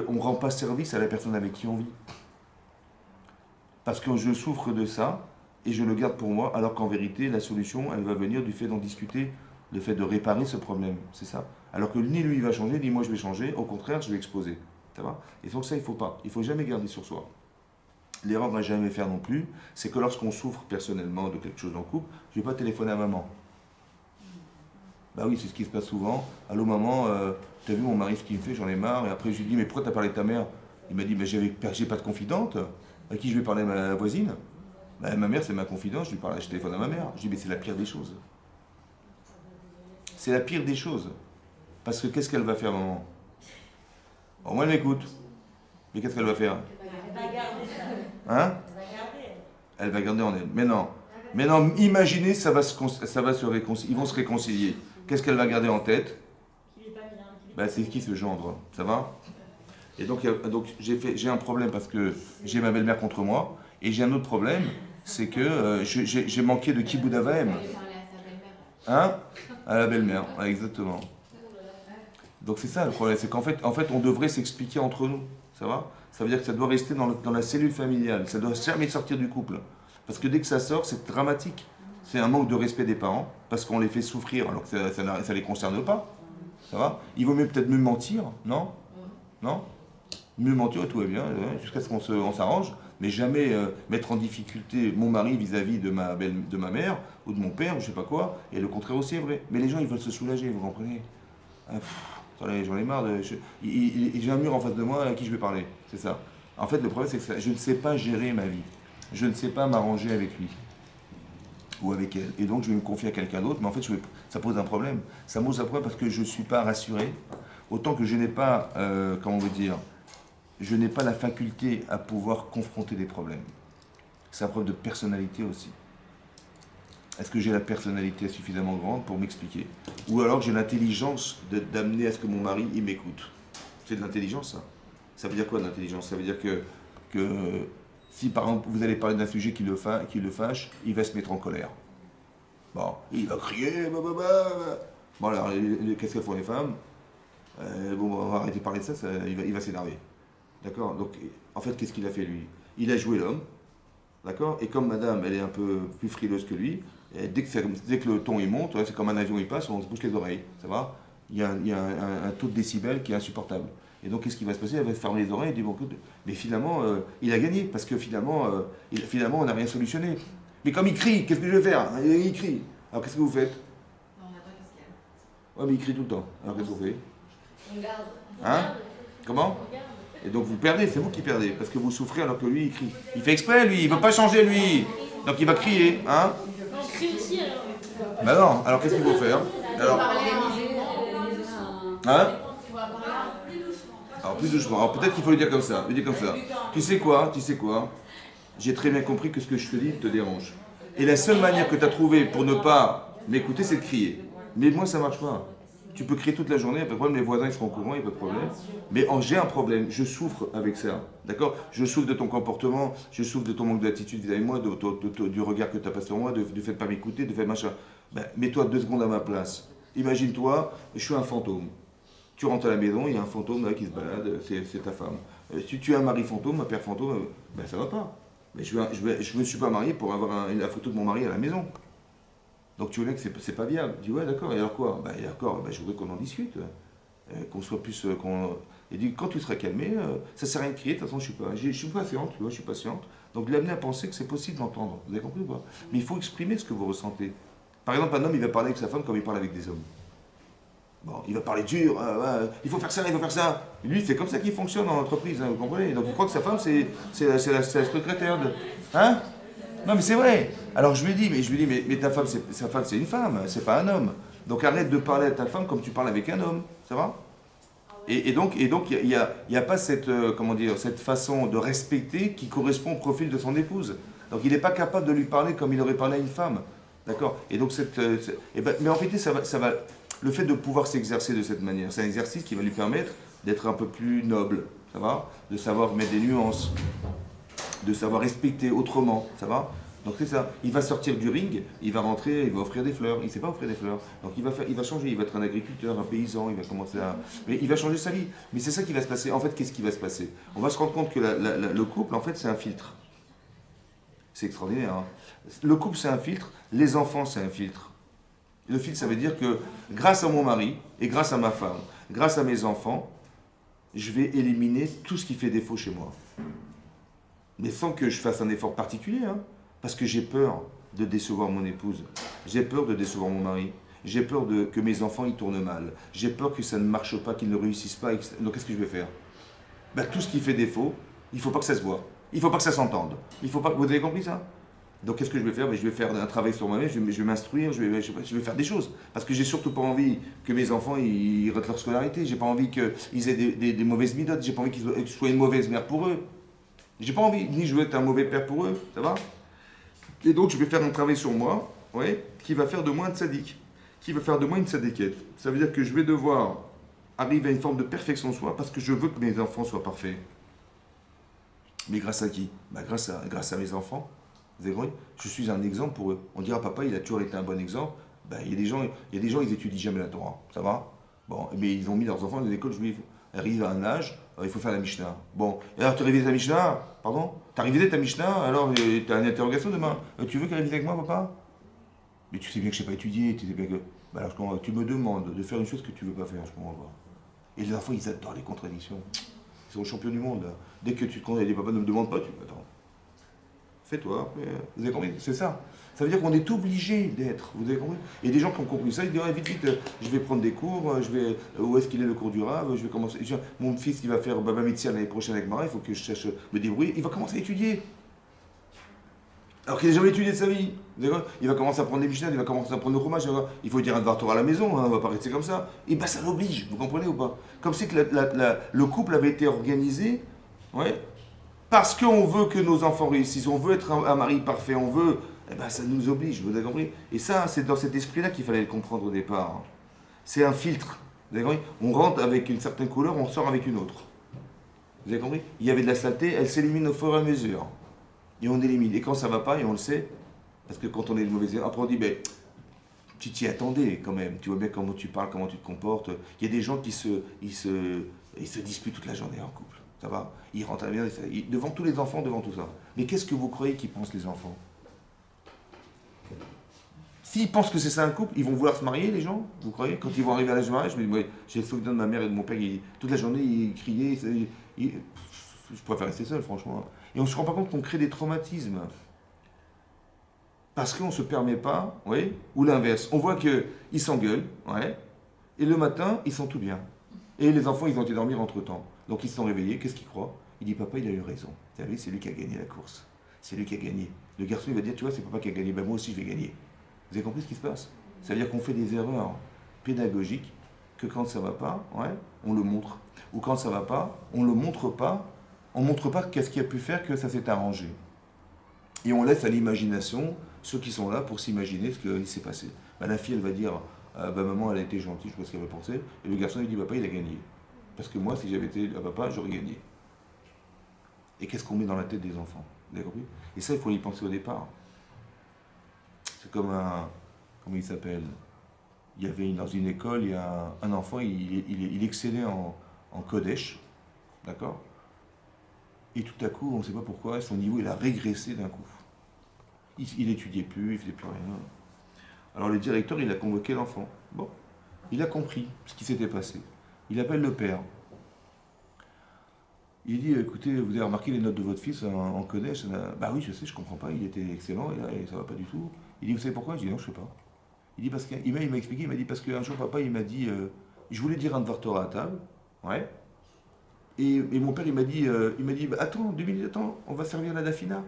on ne rend pas service à la personne avec qui on vit. Parce que je souffre de ça, et je le garde pour moi, alors qu'en vérité, la solution, elle va venir du fait d'en discuter, le fait de réparer ce problème, c'est ça. Alors que ni lui va changer, ni moi je vais changer, au contraire, je vais exploser. Ça va? Et donc ça, il ne faut pas. Il ne faut jamais garder sur soi. L'erreur qu'on ne va jamais faire non plus, c'est que lorsqu'on souffre personnellement de quelque chose en couple, je ne vais pas téléphoner à maman. Bah oui, c'est ce qui se passe souvent. Allô maman, t'as vu mon mari ce qu'il me fait, j'en ai marre. Et après je lui dis, mais pourquoi t'as parlé de ta mère? Il m'a dit, bah, j'ai pas de confidente. À qui je vais parler? À ma voisine? Bah, ma mère c'est ma confidente, je téléphone à ma mère. Je dis, mais c'est la pire des choses. C'est la pire des choses. Parce que qu'est-ce qu'elle va faire, maman? Au moins elle m'écoute. Mais qu'est-ce qu'elle va faire? Elle va garder ça. Hein? Elle va garder en elle. Mais non, imaginez, ça va se réconcilier. Ils vont se réconcilier. Qu'est-ce qu'elle va garder en tête? Bah, c'est qui ce gendre? Ça va? Et donc j'ai un problème parce que j'ai ma belle-mère contre moi. Et j'ai un autre problème, c'est que j'ai manqué de Kibboud Avaim. Hein? À la belle-mère, ouais, exactement. Donc c'est ça le problème, c'est qu'en fait, on devrait s'expliquer entre nous, ça va? Ça veut dire que ça doit rester dans la cellule familiale, ça doit jamais sortir du couple. Parce que dès que ça sort, c'est dramatique. C'est un manque de respect des parents, parce qu'on les fait souffrir alors que ça ne les concerne pas, ça va? Il vaut mieux peut-être mieux mentir, non? Non? Mieux mentir, tout va bien, jusqu'à ce qu'on s'arrange, mais jamais mettre en difficulté mon mari vis-à-vis de ma mère, ou de mon père, ou je sais pas quoi, et le contraire aussi est vrai. Mais les gens, ils veulent se soulager, vous comprenez? J'en ai marre, j'ai un mur en face de moi à qui je vais parler, c'est ça. En fait, le problème, c'est que je ne sais pas gérer ma vie. je ne sais pas m'arranger avec lui ou avec elle. Et donc je vais me confier à quelqu'un d'autre, mais en fait ça pose un problème. Ça pose un problème parce que je ne suis pas rassuré, autant que je n'ai pas, comment on veut dire, je n'ai pas la faculté à pouvoir confronter des problèmes. C'est un problème de personnalité aussi. Est-ce que j'ai la personnalité suffisamment grande pour m'expliquer? Ou alors j'ai l'intelligence d'amener à ce que mon mari, il m'écoute. C'est de l'intelligence, ça. Ça veut dire quoi de l'intelligence? Ça veut dire que si par exemple vous allez parler d'un sujet qui le fâche, il va se mettre en colère. Bon, il va crier, Bon alors, qu'est-ce qu'elles font les femmes? Bon, on va arrêter de parler de ça, il va s'énerver. D'accord? Donc, en fait, qu'est-ce qu'il a fait lui? Il a joué l'homme, d'accord? Et comme madame, elle est un peu plus frileuse que lui, et dès que le ton il monte, c'est comme un avion il passe, on se bouche les oreilles, ça va? Il y a un taux de décibels qui est insupportable. Et donc, qu'est-ce qui va se passer? Elle va se fermer les oreilles et dire, bon, mais finalement, il a gagné, parce que finalement, on n'a rien solutionné. Mais comme il crie, qu'est-ce que je vais faire? Il crie. Alors, qu'est-ce que vous faites? On attend qu'est-ce qu'il y a. Ouais, mais il crie tout le temps. Alors, qu'est-ce qu'on fait? On garde. Hein? Comment? On garde. Et donc, vous perdez, c'est vous qui perdez, parce que vous souffrez alors que lui, il crie. Il fait exprès, lui, il ne veut pas changer, lui. Donc, il va crier, hein? On crie aussi alors. Ben non, alors qu'est-ce qu'il faut faire? Alors, hein? Alors plus doucement. Alors peut-être qu'il faut le dire comme ça. Le dire comme ça. Tu sais quoi? J'ai très bien compris que ce que je te dis te dérange. Et la seule manière que tu as trouvée pour ne pas m'écouter, c'est de crier. Mais moi, ça marche pas. Tu peux crier toute la journée, il n'y a pas de problème, les voisins ils seront au courant, il n'y a pas de problème. Mais j'ai un problème, je souffre avec ça. D'accord? Je souffre de ton comportement, je souffre de ton manque d'attitude vis-à-vis de moi, du regard que tu as pas sur moi, du fait de ne pas m'écouter, de faire machin. Ben, mets-toi 2 secondes à ma place. Imagine-toi, je suis un fantôme. Tu rentres à la maison, il y a un fantôme là qui se balade, c'est ta femme. Si tu es un mari fantôme, un père fantôme, ben ça va pas. Mais je me suis pas marié pour avoir la photo de mon mari à la maison. Donc tu vois que c'est pas viable. Je dis ouais d'accord, et alors quoi? Ben d'accord, je voudrais qu'on en discute. Qu'on soit plus. Et dit quand tu seras calmé, ça sert à rien de crier, de toute façon je suis patiente, tu vois, je suis patiente. Donc l'amener à penser que c'est possible d'entendre. Vous avez compris ou pas? Mais il faut exprimer ce que vous ressentez. Par exemple, un homme il va parler avec sa femme comme il parle avec des hommes. Bon, il va parler dur, il faut faire ça, il faut faire ça. Et lui, c'est comme ça qu'il fonctionne en entreprise, hein, vous comprenez? Donc il croit que sa femme, c'est la secrétaire de. Hein? Non, mais c'est vrai. Alors je lui dis, mais ta femme, sa femme, c'est une femme, c'est pas un homme. Donc arrête de parler à ta femme comme tu parles avec un homme, ça va? Et donc, il n'y a pas cette, comment dire, cette façon de respecter qui correspond au profil de son épouse. Donc il n'est pas capable de lui parler comme il aurait parlé à une femme. D'accord? Et donc, mais en fait, ça va, le fait de pouvoir s'exercer de cette manière, c'est un exercice qui va lui permettre d'être un peu plus noble, ça va? De savoir mettre des nuances, de savoir respecter autrement, ça va? Donc c'est ça, il va sortir du ring, il va rentrer, il va offrir des fleurs, il ne sait pas offrir des fleurs. Donc il va changer, il va être un agriculteur, un paysan, il va commencer à... Mais il va changer sa vie. Mais c'est ça qui va se passer. En fait, qu'est-ce qui va se passer? On va se rendre compte que le couple, en fait, c'est un filtre. C'est extraordinaire, hein? Le couple, c'est un filtre, les enfants, c'est un filtre. Le filtre, ça veut dire que grâce à mon mari et grâce à ma femme, grâce à mes enfants, je vais éliminer tout ce qui fait défaut chez moi. Mais sans que je fasse un effort particulier, hein? Parce que j'ai peur de décevoir mon épouse, j'ai peur de décevoir mon mari, j'ai peur que mes enfants ils tournent mal, j'ai peur que ça ne marche pas, qu'ils ne réussissent pas. Donc qu'est-ce que je vais faire? Tout ce qui fait défaut, il ne faut pas que ça se voit, il ne faut pas que ça s'entende. Il faut pas... Vous avez compris ça? Donc qu'est-ce que je vais faire? Je vais faire un travail sur moi-même, je vais m'instruire, je vais faire des choses. Parce que j'ai surtout pas envie que mes enfants ils ratent leur scolarité, j'ai pas envie qu'ils aient des mauvaises midotes, j'ai pas envie qu'ils soient une mauvaise mère pour eux. J'ai pas envie, ni je veux être un mauvais père pour eux, ça va? Et donc je vais faire un travail sur moi, ouais, qui va faire de moi un tzaddik, qui va faire de moi une tzadikette. Ça veut dire que je vais devoir arriver à une forme de perfection en soi parce que je veux que mes enfants soient parfaits. Mais grâce à qui? Grâce à mes enfants. Vous avez compris? Je suis un exemple pour eux. On dira papa, il a toujours été un bon exemple. Il y a des gens, ils étudient jamais la Torah, ça va? Bon, mais ils ont mis leurs enfants dans des écoles juives. Ils arrivent à un âge, il faut faire la Mishnah. Bon, et alors tu as révisé ta Mishnah? Pardon? Tu as révisé ta Mishnah? Alors tu as une interrogation demain. Tu veux qu'elle révise avec moi, papa? Mais tu sais bien que je ne sais pas étudier, tu sais bien que. Alors tu me demandes de faire une chose que tu ne veux pas faire, je comprends pas. Et les enfants, ils adorent les contradictions. Ils sont champions du monde, là. Dès que tu te condamnes, les papas ne me demandent pas, tu dis attends. Fais-toi, vous avez compris? C'est ça. Ça veut dire qu'on est obligé d'être, vous avez compris? Et des gens qui ont compris ça, ils disent vite, vite, je vais prendre des cours, où est-ce qu'il est le cours du Rav, je vais commencer. Mon fils qui va faire Baba Mitzia l'année prochaine avec Mara, il faut que je cherche me débrouiller, il va commencer à étudier. Alors qu'il n'a jamais étudié de sa vie. D'accord. Il va commencer à prendre des Mishnah, il va commencer à prendre le fromage. Il faut dire un Dvar Torah à la maison, hein, on va pas rester comme ça. Et bien ça l'oblige, vous comprenez ou pas? Comme c'est que le couple avait été organisé, ouais, parce qu'on veut que nos enfants réussissent, on veut être un mari parfait, on veut, eh ben ça nous oblige, vous avez compris? Et ça, c'est dans cet esprit-là qu'il fallait le comprendre au départ. C'est un filtre, vous avez compris? On rentre avec une certaine couleur, on sort avec une autre. Vous avez compris? Il y avait de la saleté, elle s'élimine au fur et à mesure. Et on élimine. Et quand ça va pas, et on le sait, parce que quand on est de mauvaise après on dit, ben, tu t'y attendais quand même, tu vois bien comment tu parles, comment tu te comportes. Il y a des gens qui ils se disputent toute la journée en couple. Ça va? Ils rentrent à la maison, devant tous les enfants, devant tout ça. Mais qu'est-ce que vous croyez qu'ils pensent les enfants? S'ils pensent que c'est ça un couple, ils vont vouloir se marier, les gens? Vous croyez? Quand ils vont arriver à l'âge de mariage, je me dis, ouais, j'ai le souvenir de ma mère et de mon père, toute la journée, ils criaient. Je préfère rester seul, franchement. Et on ne se rend pas compte qu'on crée des traumatismes. Parce qu'on ne se permet pas, oui, ou l'inverse. On voit qu'ils s'engueulent, ouais, et le matin, ils sont tout bien. Et les enfants, ils ont été dormir entre-temps. Donc ils se sont réveillés, qu'est-ce qu'ils croient? Il dit, papa, il a eu raison. Vous savez, c'est lui qui a gagné la course. C'est lui qui a gagné. Le garçon, il va dire, tu vois, c'est papa qui a gagné. Ben moi aussi, je vais gagner. Vous avez compris ce qui se passe? Ça veut dire qu'on fait des erreurs pédagogiques, que quand ça ne va pas, ouais, on le montre. Ou quand ça ne va pas, on ne le montre pas. On ne montre pas qu'est-ce qui a pu faire que ça s'est arrangé. Et on laisse à l'imagination ceux qui sont là pour s'imaginer ce qui s'est passé. Ben, la fille, elle va dire, bah, maman, elle a été gentille, je sais pas ce qu'elle va penser. Et le garçon, il dit, papa, il a gagné. Parce que moi, si j'avais été à papa, j'aurais gagné. Et qu'est-ce qu'on met dans la tête des enfants? Vous avez compris? Et ça, il faut y penser au départ. C'est comme un... Comment il s'appelle? Il y avait dans une école, il y a un enfant, il excellait en Kodesh. D'accord? Et tout à coup, on ne sait pas pourquoi, son niveau, il a régressé d'un coup. Il n'étudiait plus, il ne faisait plus rien. Alors le directeur, il a convoqué l'enfant. Bon, il a compris ce qui s'était passé. Il appelle le père. Il dit, écoutez, vous avez remarqué les notes de votre fils en Kodesh? Bah oui, je sais, je comprends pas, il était excellent, et ça va pas du tout. Il dit, vous savez pourquoi? Je dis, non, je sais pas. Il dit, parce qu'il m'a expliqué, il m'a dit, parce qu'un jour, papa, il m'a dit, je voulais dire un Dvar Torah à table, ouais. Et mon père, il m'a dit, bah, attends, 2 minutes, attends, on va servir la dafina.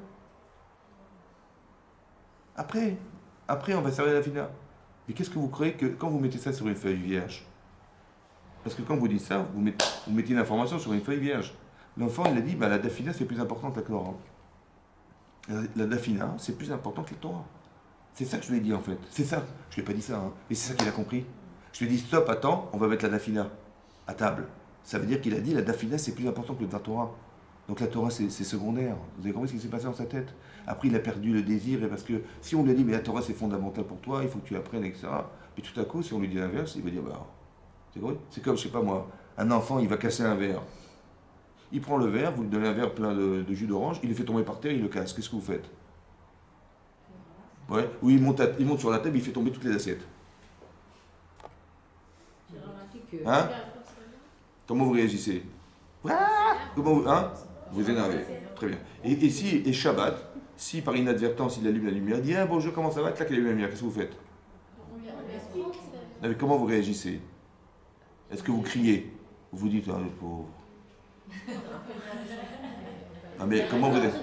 Après, on va servir la dafina. Mais qu'est-ce que vous croyez que quand vous mettez ça sur une feuille vierge? Parce que quand vous dites ça, vous mettez une information sur une feuille vierge. L'enfant, il a dit, bah, la dafina, c'est plus important que la Torah. La dafina, c'est plus important que la Torah. C'est ça que je lui ai dit, en fait. C'est ça. Je lui ai pas dit ça, hein. Mais c'est ça qu'il a compris. Je lui ai dit, stop, attends, on va mettre la dafina à table. Ça veut dire qu'il a dit, la dafina, c'est plus important que la Torah. Donc la Torah, c'est secondaire. Vous avez compris ce qui s'est passé dans sa tête? Après, il a perdu le désir, et parce que si on lui a dit, mais la Torah, c'est fondamental pour toi, il faut que tu apprennes, etc. Et tout à coup, si on lui dit l'inverse, il va dire, bah, c'est comme, je sais pas moi, un enfant, il va casser un verre. Il prend le verre, vous lui donnez un verre plein de jus d'orange, il le fait tomber par terre, il le casse. Qu'est-ce que vous faites? Ouais. Ou il monte sur la table, il fait tomber toutes les assiettes. Hein? Comment vous réagissez? Comment vous, hein? Vous énervez. Très bien. Et Shabbat, si par inadvertance il allume la lumière, il dit, ah, bonjour, comment ça va? Claque la lumière, qu'est-ce que vous faites? Mais comment vous réagissez? Est-ce que vous criez? Vous vous dites, ah, le pauvre. Ah, mais comment vous êtes?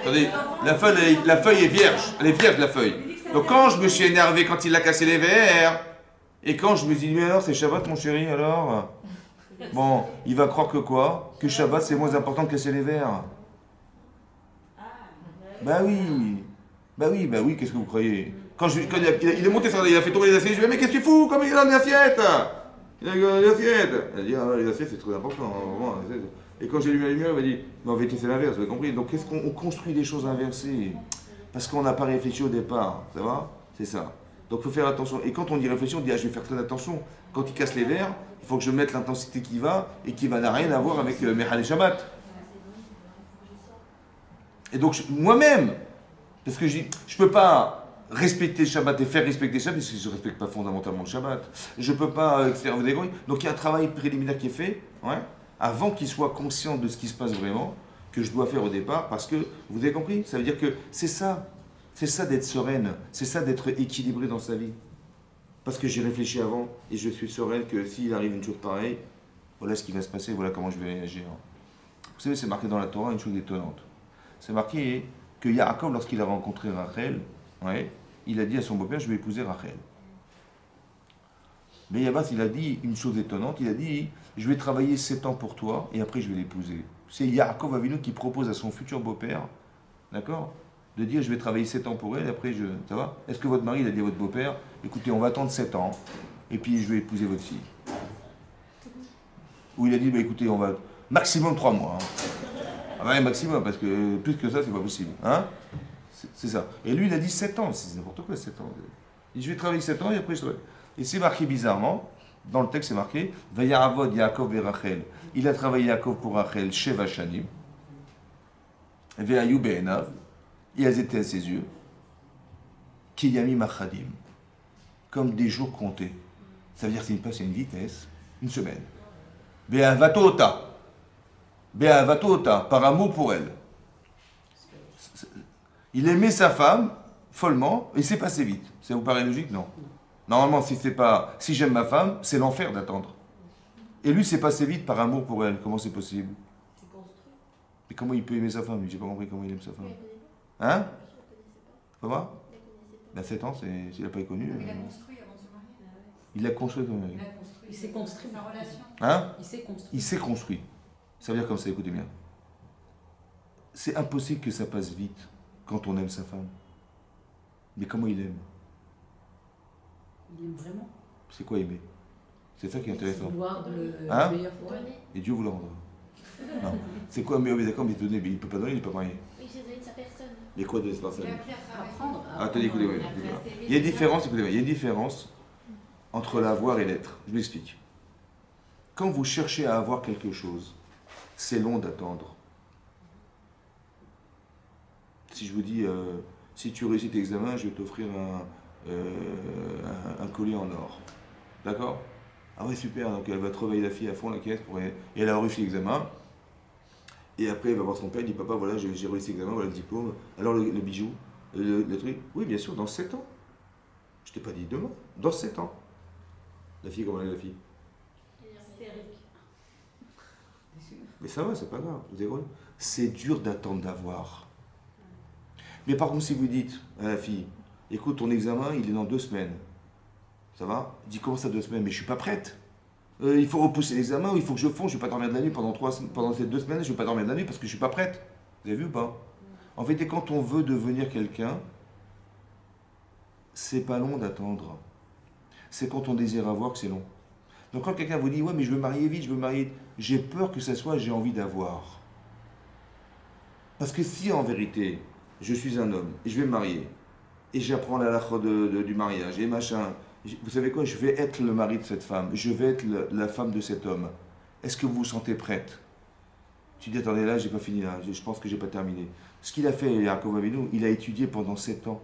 Attendez, la feuille est vierge. Elle est vierge, la feuille. Donc quand je me suis énervé quand il a cassé les verres, et quand je me suis dit, mais alors c'est Shabbat mon chéri, alors? Bon, il va croire que quoi? Que Shabbat c'est moins important que casser les verres. Bah oui, qu'est-ce que vous croyez? Quand il est monté sur il a fait tomber les assiettes, je lui ai dit, mais qu'est-ce que tu fous? Comme il a une assiette? Il a une assiette. Elle a dit, ah, les assiettes c'est très important, vraiment. Et quand j'ai lu la lumière, il m'a dit, mais en vérité c'est l'inverse, vous avez compris? Donc qu'est-ce qu'on construit des choses inversées? Parce qu'on n'a pas réfléchi au départ, ça va? C'est ça. Donc il faut faire attention. Et quand on dit réfléchir, on dit, ah, je vais faire très attention. Quand il casse les verres, il faut que je mette l'intensité qui va, et qui va n'a rien à voir avec Mechal et Shabbat. Et donc moi-même, parce que je ne peux pas respecter le Shabbat et faire respecter le Shabbat, parce que je ne respecte pas fondamentalement le Shabbat. Je ne peux pas faire des gouilles. Donc il y a un travail préliminaire qui est fait, ouais, avant qu'il soit conscient de ce qui se passe vraiment, que je dois faire au départ, parce que, vous avez compris? Ça veut dire que c'est ça d'être sereine, c'est ça d'être équilibré dans sa vie. Parce que j'ai réfléchi avant, et je suis sereine que s'il arrive une chose pareille, voilà ce qui va se passer, voilà comment je vais réagir. Vous savez, c'est marqué dans la Torah une chose étonnante. c'est marqué que Yaakov, lorsqu'il a rencontré Rachel, ouais, il a dit à son beau-père, je vais épouser Rachel. Mais Yabas, il a dit une chose étonnante, il a dit, je vais travailler 7 ans pour toi et après je vais l'épouser. C'est Yaakov Avinu qui propose à son futur beau-père, d'accord, de dire, je vais travailler 7 ans pour elle et après je... Ça va? Est-ce que votre mari, il a dit à votre beau-père, écoutez, on va attendre 7 ans et puis je vais épouser votre fille? Ou il a dit, bah, écoutez, on va... Maximum 3 mois. Hein. Ah ouais, maximum, parce que plus que ça, c'est pas possible. Hein? C'est ça. Et lui, il a dit 7 ans, c'est n'importe quoi 7 ans. Il dit, je vais travailler 7 ans et après je travaille. Et c'est marqué bizarrement, dans le texte c'est marqué, Vayaravod Yaakov et Rachel. Il a travaillé Yaakov pour Rachel, Sheva Shanim. Ve'ayu be'enav. Et elles étaient à ses yeux. Kiyami Machadim. Comme des jours comptés. Ça veut dire que c'est une vitesse, une semaine. Be'avatota. Be'avatota, par amour pour elle. Il aimait sa femme follement et c'est passé vite. Ça vous paraît logique? Non. Normalement, si j'aime ma femme, c'est l'enfer d'attendre. Et lui, c'est passé vite par amour pour elle. Comment c'est possible? C'est construit. Mais comment il peut aimer sa femme? J'ai pas compris comment il aime sa femme. Hein? Comment? Ben 7 ans, s'il n'a pas connu. Il a construit avant de se marier. Il l'a construit comme Il a construit. Il s'est construit. Sa relation. Hein? Il s'est construit. Il s'est construit. Ça veut dire comme ça, écoutez bien. C'est impossible que ça passe vite quand on aime sa femme. Mais comment il aime? Il aime vraiment. C'est quoi aimer? C'est ça qui est intéressant. Vouloir de Hein? meilleur pour elle. Et Dieu vous le rendra. Non. C'est quoi mais d'accord, mais donner, mais il ne peut pas donner, il n'est pas marié. Oui, j'ai donné de sa personne. Mais quoi de cette personne? Il a appris à travailler. Apprendre. Attendez, écoutez, ouais, il y a une différence, écoutez, il y a une différence entre l'avoir et l'être. Je m'explique. Quand vous cherchez à avoir quelque chose, c'est long d'attendre. Si je vous dis, si tu réussis tes examens, je vais t'offrir un collier en or. D'accord? Ah ouais, super, donc elle va travailler la fille à fond, la caisse, et elle a réussi l'examen. Et après, elle va voir son père, il dit, papa, voilà, j'ai réussi l'examen, voilà le diplôme. Alors le bijou, le truc, oui, bien sûr, dans 7 ans. Je t'ai pas dit demain, dans 7 ans. La fille, comment elle est la fille? Hystérique. Mais ça va, c'est pas grave, vous avez compris? C'est dur d'attendre d'avoir. Mais par contre, si vous dites à la fille, écoute, ton examen, il est dans 2 semaines. Ça va? Il dit, comment ça 2 semaines? Mais je suis pas prête. Il faut repousser l'examen, il faut que je fonde, je ne vais pas dormir de la nuit pendant ces 2 semaines, je ne vais pas dormir de la nuit parce que je ne suis pas prête. Vous avez vu ou pas? En fait, et quand on veut devenir quelqu'un, c'est pas long d'attendre. C'est quand on désire avoir que c'est long. Donc quand quelqu'un vous dit, ouais, mais je veux marier vite, je veux marier, j'ai peur que ça soit j'ai envie d'avoir. Parce que si en vérité, je suis un homme et je vais me marier, et j'apprends la halakha du mariage et machin, vous savez quoi, je vais être le mari de cette femme, je vais être la femme de cet homme. Est-ce que vous vous sentez prête? Tu dis, attendez, là, j'ai pas fini, là, je pense que j'ai pas terminé. Ce qu'il a fait, Yaakov Avinu, il a étudié pendant 7 ans.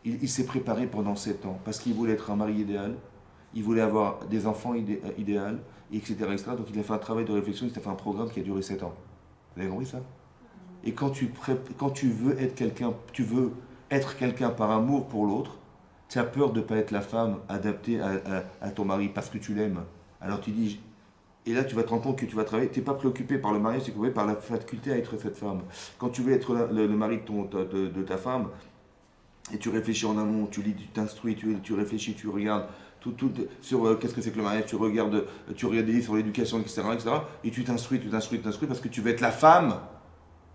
Il s'est préparé pendant 7 ans, parce qu'il voulait être un mari idéal, il voulait avoir des enfants idéal, etc., etc. Donc il a fait un travail de réflexion, il a fait un programme qui a duré 7 ans. Vous avez compris ça? Et quand tu veux être quelqu'un, tu veux être quelqu'un par amour pour l'autre, tu as peur de ne pas être la femme adaptée à ton mari parce que tu l'aimes. Alors tu dis, et là tu vas te rendre compte que tu vas travailler, tu n'es pas préoccupé par le mariage, tu es préoccupé par la faculté à être cette femme. Quand tu veux être le mari de ta femme, et tu réfléchis en amont, tu lis, tu t'instruis, tu réfléchis, tu regardes tout sur qu'est-ce que c'est que le mariage, tu regardes des livres sur l'éducation, etc., et tu t'instruis parce que tu veux être la femme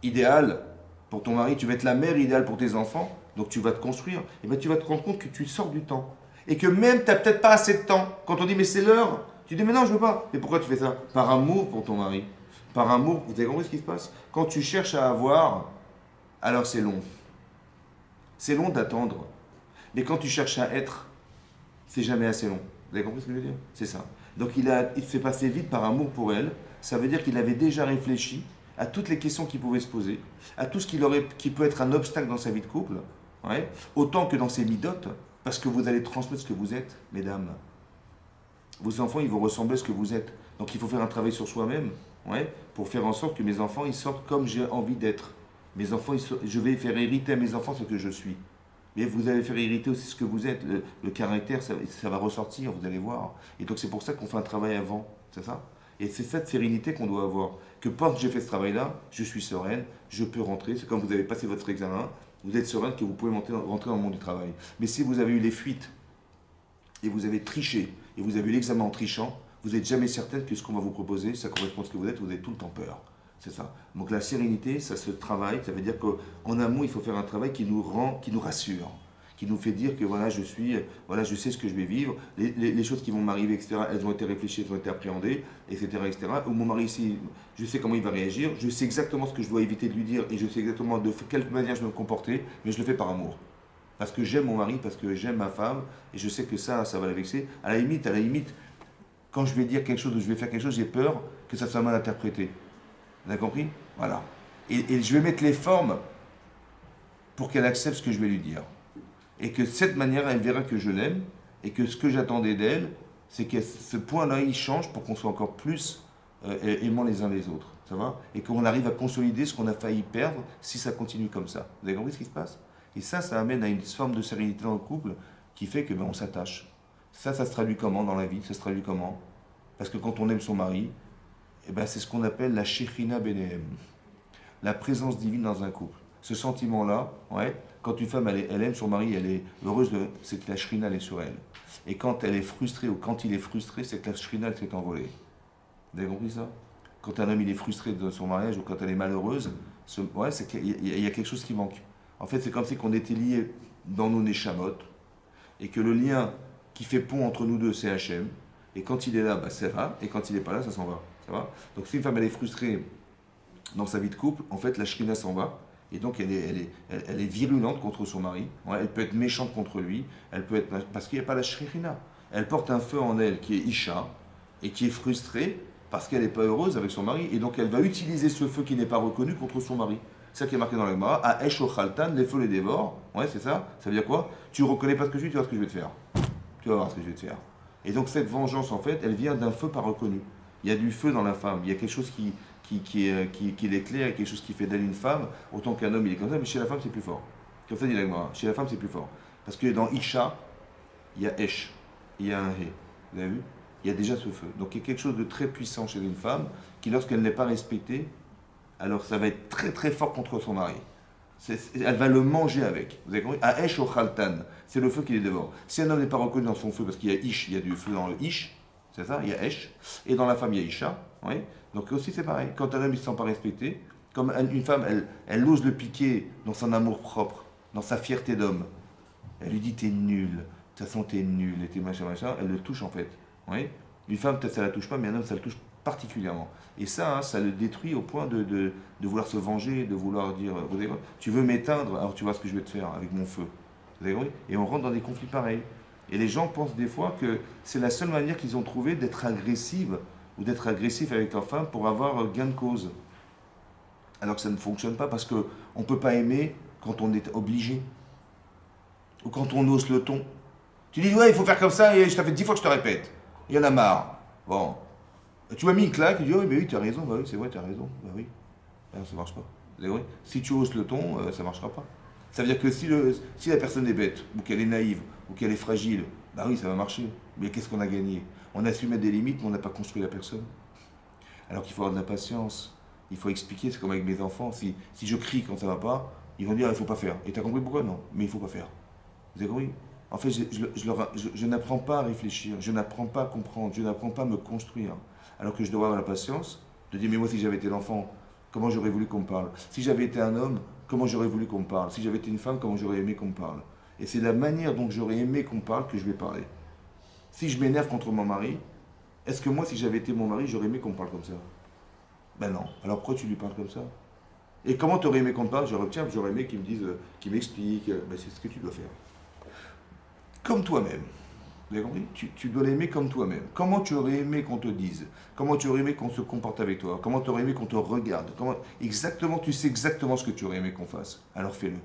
idéale pour ton mari, tu veux être la mère idéale pour tes enfants, donc tu vas te construire, et bien tu vas te rendre compte que tu sors du temps. Et que même tu n'as peut-être pas assez de temps. Quand on dit mais c'est l'heure, tu dis mais non je veux pas. Mais pourquoi tu fais ça? Par amour pour ton mari. Par amour, vous avez compris ce qui se passe? Quand tu cherches à avoir, alors c'est long. C'est long d'attendre. Mais quand tu cherches à être, c'est jamais assez long. Vous avez compris ce que je veux dire? C'est ça. Donc il s'est passé vite par amour pour elle. Ça veut dire qu'il avait déjà réfléchi à toutes les questions qui pouvaient se poser, à tout ce qui peut être un obstacle dans sa vie de couple, ouais, autant que dans ses midotes, parce que vous allez transmettre ce que vous êtes, mesdames. Vos enfants, ils vont ressembler à ce que vous êtes. Donc il faut faire un travail sur soi-même, ouais, pour faire en sorte que mes enfants, ils sortent comme j'ai envie d'être. Mes enfants, je vais faire hériter à mes enfants ce que je suis. Mais vous allez faire hériter aussi ce que vous êtes. Le caractère, ça va ressortir, vous allez voir. Et donc c'est pour ça qu'on fait un travail avant, c'est ça? Et c'est cette sérénité qu'on doit avoir. Que quand j'ai fait ce travail-là, je suis sereine, je peux rentrer. C'est comme vous avez passé votre examen, vous êtes sereine que vous pouvez rentrer dans le monde du travail. Mais si vous avez eu les fuites, et vous avez triché, et vous avez eu l'examen en trichant, vous n'êtes jamais certaine que ce qu'on va vous proposer, ça correspond à ce que vous avez tout le temps peur. C'est ça. Donc la sérénité, ça se travaille, ça veut dire qu'en amont, il faut faire un travail qui nous rassure, qui nous fait dire que voilà, je sais ce que je vais vivre, les choses qui vont m'arriver, etc., elles ont été réfléchies, elles ont été appréhendées, etc., etc. Ou mon mari ici, je sais comment il va réagir, je sais exactement ce que je dois éviter de lui dire, et je sais exactement de quelle manière je vais me comporter, mais je le fais par amour. Parce que j'aime mon mari, parce que j'aime ma femme, et je sais que ça va la vexer. À la limite, quand je vais dire quelque chose ou je vais faire quelque chose, j'ai peur que ça soit mal interprété. Vous avez compris? Voilà. Et je vais mettre les formes pour qu'elle accepte ce que je vais lui dire. Et que de cette manière, elle verra que je l'aime, et que ce que j'attendais d'elle, c'est que ce point-là, il change pour qu'on soit encore plus aimants les uns les autres. Ça va? Et qu'on arrive à consolider ce qu'on a failli perdre si ça continue comme ça. Vous avez compris ce qui se passe? Et ça amène à une forme de sérénité dans le couple qui fait que on s'attache. Ça se traduit comment dans la vie? Ça se traduit comment? Parce que quand on aime son mari, c'est ce qu'on appelle la Shekhinah Benehem, la présence divine dans un couple. Ce sentiment-là, quand une femme elle aime son mari, elle est heureuse, c'est que la Shekhinah elle est sur elle. Et quand elle est frustrée ou quand il est frustré, c'est que la Shekhinah elle s'est envolée. Vous avez compris ça? Quand un homme il est frustré de son mariage ou quand elle est malheureuse, c'est qu'il y a quelque chose qui manque. En fait, c'est comme si on était liés dans nos neshamot et que le lien qui fait pont entre nous deux, c'est Hachem. Et quand il est là, ça va. Et quand il n'est pas là, ça s'en va. Ça va? Donc si une femme elle est frustrée dans sa vie de couple, en fait, la Shrina s'en va. Et donc elle est virulente contre son mari. Elle peut être méchante contre lui. Elle peut être parce qu'il n'y a pas la Shrina. Elle porte un feu en elle qui est Isha et qui est frustrée parce qu'elle n'est pas heureuse avec son mari. Et donc elle va utiliser ce feu qui n'est pas reconnu contre son mari. C'est ça qui est marqué dans la Gemara. À Esh Ochaltan, les feux les dévorent. C'est ça. Ça veut dire quoi? Tu ne reconnais pas ce que je dis, tu vois ce que je vais te faire. Tu vas voir ce que je vais te faire. Et donc cette vengeance, en fait, elle vient d'un feu pas reconnu. Il y a du feu dans la femme. Il y a quelque chose qui l'éclaire, il y a quelque chose qui fait d'elle une femme. Autant qu'un homme, il est comme ça, mais chez la femme, c'est plus fort. Comme ça dit la Gemara. Chez la femme, c'est plus fort. Parce que dans Isha, il y a Esh, il y a un He. Vous avez vu? Il y a déjà ce feu. Donc il y a quelque chose de très puissant chez une femme qui, lorsqu'elle n'est pas respectée, alors ça va être très très fort contre son mari. Elle va le manger avec. Vous avez compris? Aesh o Khaltan, c'est le feu qui les dévore. Si un homme n'est pas reconnu dans son feu, parce qu'il y a Ish, il y a du feu dans le Ish, c'est ça, il y a Esh, et dans la femme il y a Isha, donc aussi c'est pareil. Quand un homme ne se sent pas respecté, comme une femme, elle ose le piquer dans son amour propre, dans sa fierté d'homme. Elle lui dit t'es nul, de toute façon t'es nul, et t'es machin, elle le touche en fait. Une femme peut-être ça la touche pas, mais un homme ça le touche particulièrement. Et ça, ça le détruit au point de vouloir se venger, de vouloir dire tu veux m'éteindre, alors tu vois ce que je vais te faire avec mon feu. Vous avez compris? Et on rentre dans des conflits pareils. Et les gens pensent des fois que c'est la seule manière qu'ils ont trouvé d'être agressive ou d'être agressif avec leur femme pour avoir gain de cause. Alors que ça ne fonctionne pas parce qu'on ne peut pas aimer quand on est obligé. Ou quand on hausse le ton. Tu dis ouais il faut faire comme ça et je t'ai fait 10 fois que je te répète. Il y en a marre. Bon. Tu m'as mis une claque, tu dis oh, mais oui, tu as raison, bah oui, c'est vrai, tu as raison, bah oui. Alors, ça ne marche pas. Si tu hausses le ton, ça ne marchera pas. Ça veut dire que si la personne est bête, ou qu'elle est naïve, ou qu'elle est fragile, bah oui, ça va marcher. Mais qu'est-ce qu'on a gagné? On a su mettre des limites, mais on n'a pas construit la personne. Alors qu'il faut avoir de la patience. Il faut expliquer, c'est comme avec mes enfants. Si je crie quand ça ne va pas, ils vont dire il ne faut pas faire. Et tu as compris pourquoi? Non, mais il ne faut pas faire. Vous avez compris? En fait, je n'apprends pas à réfléchir, je n'apprends pas à comprendre, je n'apprends pas à me construire. Alors que je dois avoir la patience de dire, mais moi si j'avais été l'enfant, comment j'aurais voulu qu'on me parle? Si j'avais été un homme, comment j'aurais voulu qu'on me parle? Si j'avais été une femme, comment j'aurais aimé qu'on me parle? Et c'est la manière dont j'aurais aimé qu'on me parle que je vais parler. Si je m'énerve contre mon mari, est-ce que moi si j'avais été mon mari, j'aurais aimé qu'on me parle comme ça? Ben non. Alors pourquoi tu lui parles comme ça? Et comment tu aurais aimé qu'on te parle? J'aurais aimé qu'il me dise, qu'il m'explique. Ben c'est ce que tu dois faire. Comme toi-même. Vous avez compris? Tu dois l'aimer comme toi-même. Comment tu aurais aimé qu'on te dise? Comment tu aurais aimé qu'on se comporte avec toi? Comment tu aurais aimé qu'on te regarde? Exactement, tu sais exactement ce que tu aurais aimé qu'on fasse. Alors fais-le.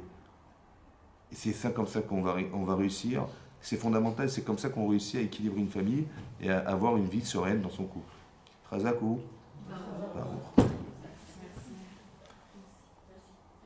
Et c'est ça comme ça qu'on va réussir. C'est fondamental, c'est comme ça qu'on réussit à équilibrer une famille et à avoir une vie sereine dans son couple. Chazak ou